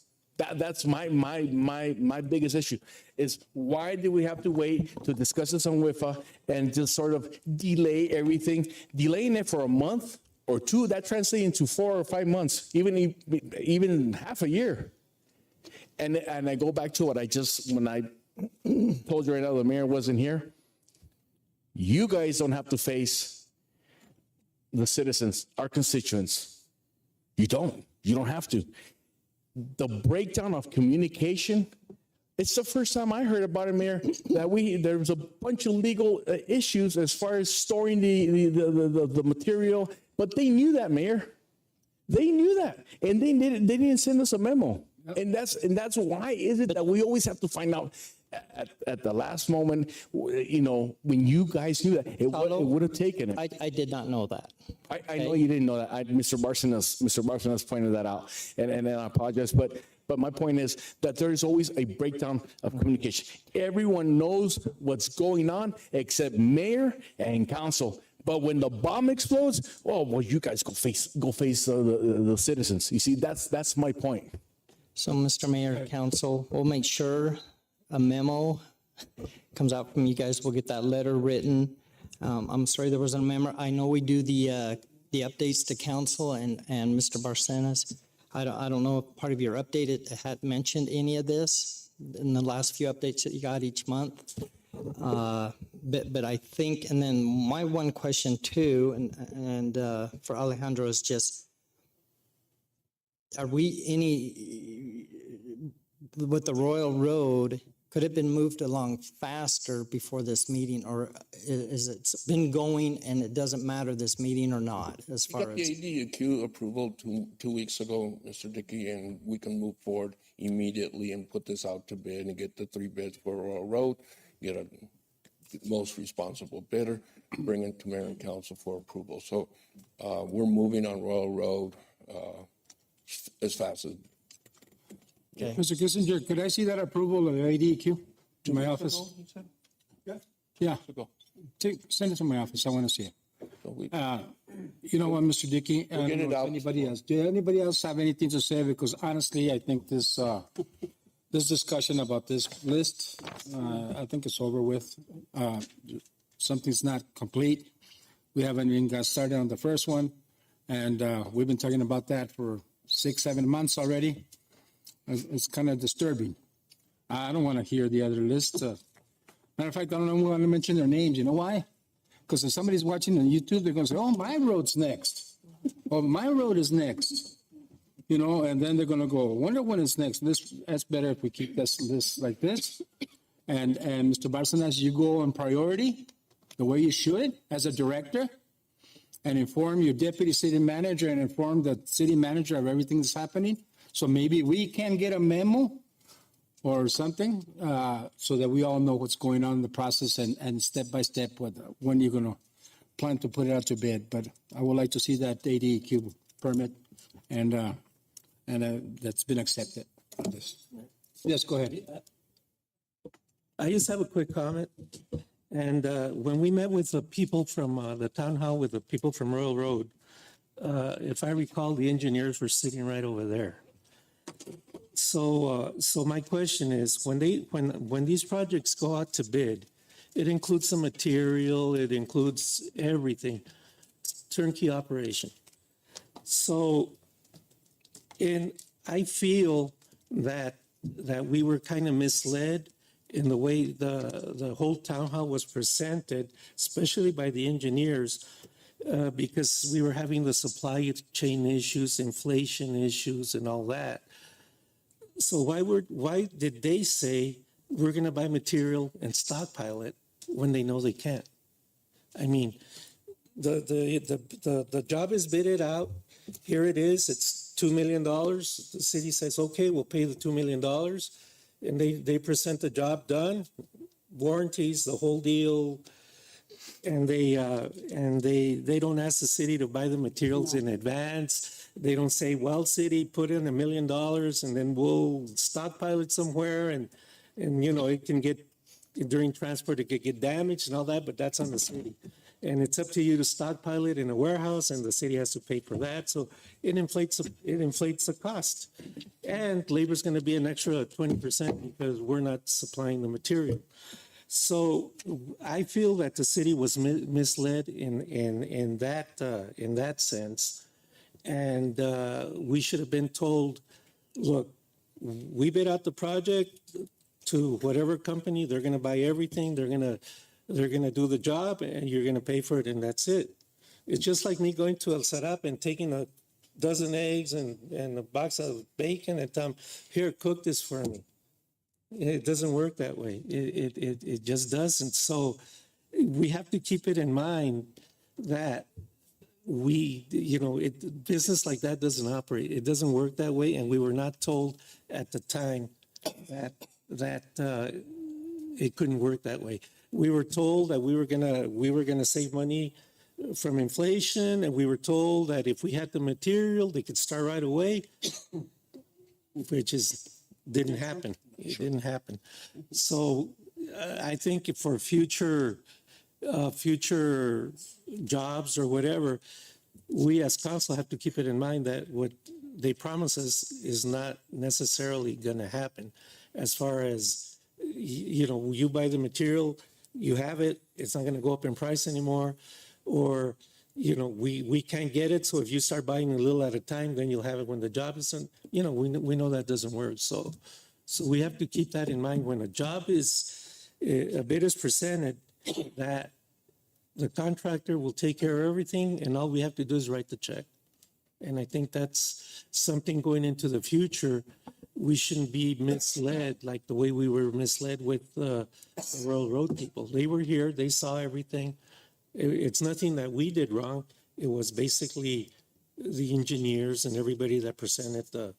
That's my biggest issue is why do we have to wait to discuss this on WIFA and just sort of delay everything? Delaying it for a month or two, that translates into 4 or 5 months, even half a year. And I go back to what when I told you right now the mayor wasn't here. You guys don't have to face the citizens, our constituents. You don't have to. The breakdown of communication, it's the first time I heard about it, Mayor, that there was a bunch of legal issues as far as storing the material, but they knew that, Mayor. They knew that, and they didn't send us a memo. Yep. And that's why is it that we always have to find out at the last moment, when you guys knew that, it would have taken it. I did not know that. I know you didn't know that. Mr. Bárcenas pointed that out, and I apologize. But my point is that there is always a breakdown of communication. Everyone knows what's going on except mayor and council. But when the bomb explodes, well, you guys go face the citizens. You see, that's my point. So, Mr. Mayor, council, we'll make sure a memo comes out from you guys. We'll get that letter written. I'm sorry there wasn't a memo. I know we do the updates to council and Mr. Bárcenas. I don't know if part of your update it had mentioned any of this in the last few updates that you got each month. But I think, and then my one question too, and for Alejandro is just, are we with the Royal Road, could it have been moved along faster before this meeting, or is it been going and it doesn't matter this meeting or not as far as? We got the ADQ approval 2 weeks ago, Mr. Dickey, and we can move forward immediately and put this out to bid and get the 3 bids for Royal Road, get a most responsible bidder, bring it to mayor and council for approval. So we're moving on Royal Road as fast as. Okay. Mr. Kissinger, could I see that approval of ADQ to my office? Yeah. Yeah. Send it to my office. I want to see it. So we- You know what, Mr. Dickey? I We'll get don't it know if out. anybody else, do anybody else have anything to say? Because honestly, I think this discussion about this list, I think it's over with. Something's not complete. We haven't even got started on the first one. And we've been talking about that for 6-7 months already. It's kind of disturbing. I don't want to hear the other list. Matter of fact, I don't even want to mention their names. You know why? Because if somebody's watching on YouTube, they're going to say, oh, my road's next. Oh, my road is next. You know, and then they're going to go, I wonder when it's next. That's better if we keep this list like this. And Mr. Barcenas, you go on priority the way you should as a director and inform your deputy city manager and inform the city manager of everything that's happening. So maybe we can get a memo or something so that we all know what's going on in the process and step by step when you're going to plan to put it out to bid. But I would like to see that ADEQ permit and that's been accepted. Yes, go ahead. I just have a quick comment. And when we met with the people from the town hall, with the people from Royal Road, if I recall, the engineers were sitting right over there. So my question is, when these projects go out to bid, it includes the material, it includes everything, turnkey operation. So, I feel that we were kind of misled in the way the whole town hall was presented, especially by the engineers, because we were having the supply chain issues, inflation issues, and all that. So why did they say we're going to buy material and stockpile it when they know they can't? I mean, the job is bidded out. Here it is. It's $2 million. The city says, okay, we'll pay the $2 million. And they present the job done, warranties, the whole deal. And they don't ask the city to buy the materials in advance. They don't say, well, city, put in $1 million and then we'll stockpile it somewhere. And you know, it can get, during transport, it could get damaged and all that, but that's on the city. And it's up to you to stockpile it in a warehouse, and the city has to pay for that. So it inflates the cost. And labor's going to be an extra 20% because we're not supplying the material. So I feel that the city was misled in that sense, and we should have been told, look, we bid out the project to whatever company. They're going to buy everything. They're going to do the job, and you're going to pay for it, and that's it. It's just like me going to El Sarap and taking a dozen eggs and a box of bacon and telling them, here, cook this for me. It doesn't work that way. It just doesn't. So we have to keep it in mind that business like that doesn't operate. It doesn't work that way, and we were not told at the time that it couldn't work that way. We were told that we were gonna save money from inflation, and we were told that if we had the material, they could start right away, which didn't happen. It didn't happen. So I think for future jobs or whatever, we as council have to keep it in mind that what they promise us is not necessarily going to happen. As far as, you buy the material, you have it, it's not going to go up in price anymore, or we can't get it, so if you start buying a little at a time, then you'll have it when the job isn't. We know that doesn't work. So we have to keep that in mind when a bid is presented, that the contractor will take care of everything, and all we have to do is write the check. And I think that's something going into the future. We shouldn't be misled like the way we were misled with the Royal Road people. They were here, they saw everything. It's nothing that we did wrong. It was basically the engineers and everybody that presented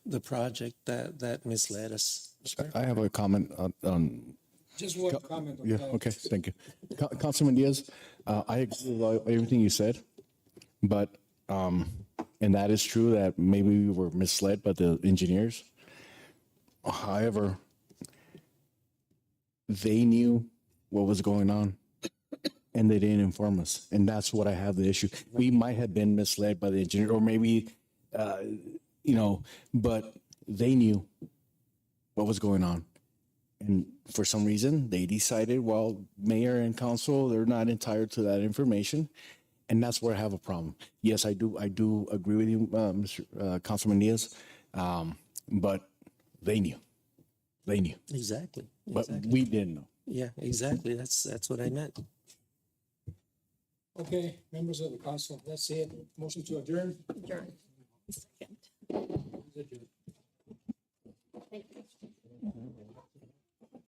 the project that misled us. I have a comment on. Just one comment on Yeah, that. okay, thank you. Councilman Diaz, I agree with everything you said, but, and that is true that maybe we were misled by the engineers. However, they knew what was going on. and they didn't inform us. And that's what I have the issue. We might have been misled by the engineer, or maybe, but they knew what was going on. And for some reason, they decided, well, mayor and council, they're not entitled to that information. And that's where I have a problem. Yes, I do agree with you, Mr. Councilman Diaz. But they knew. Exactly. But we didn't know. Yeah, exactly. That's what I meant. Okay, members of the council, that's it. Motion to adjourn. Adjourn. Second. Adjourn.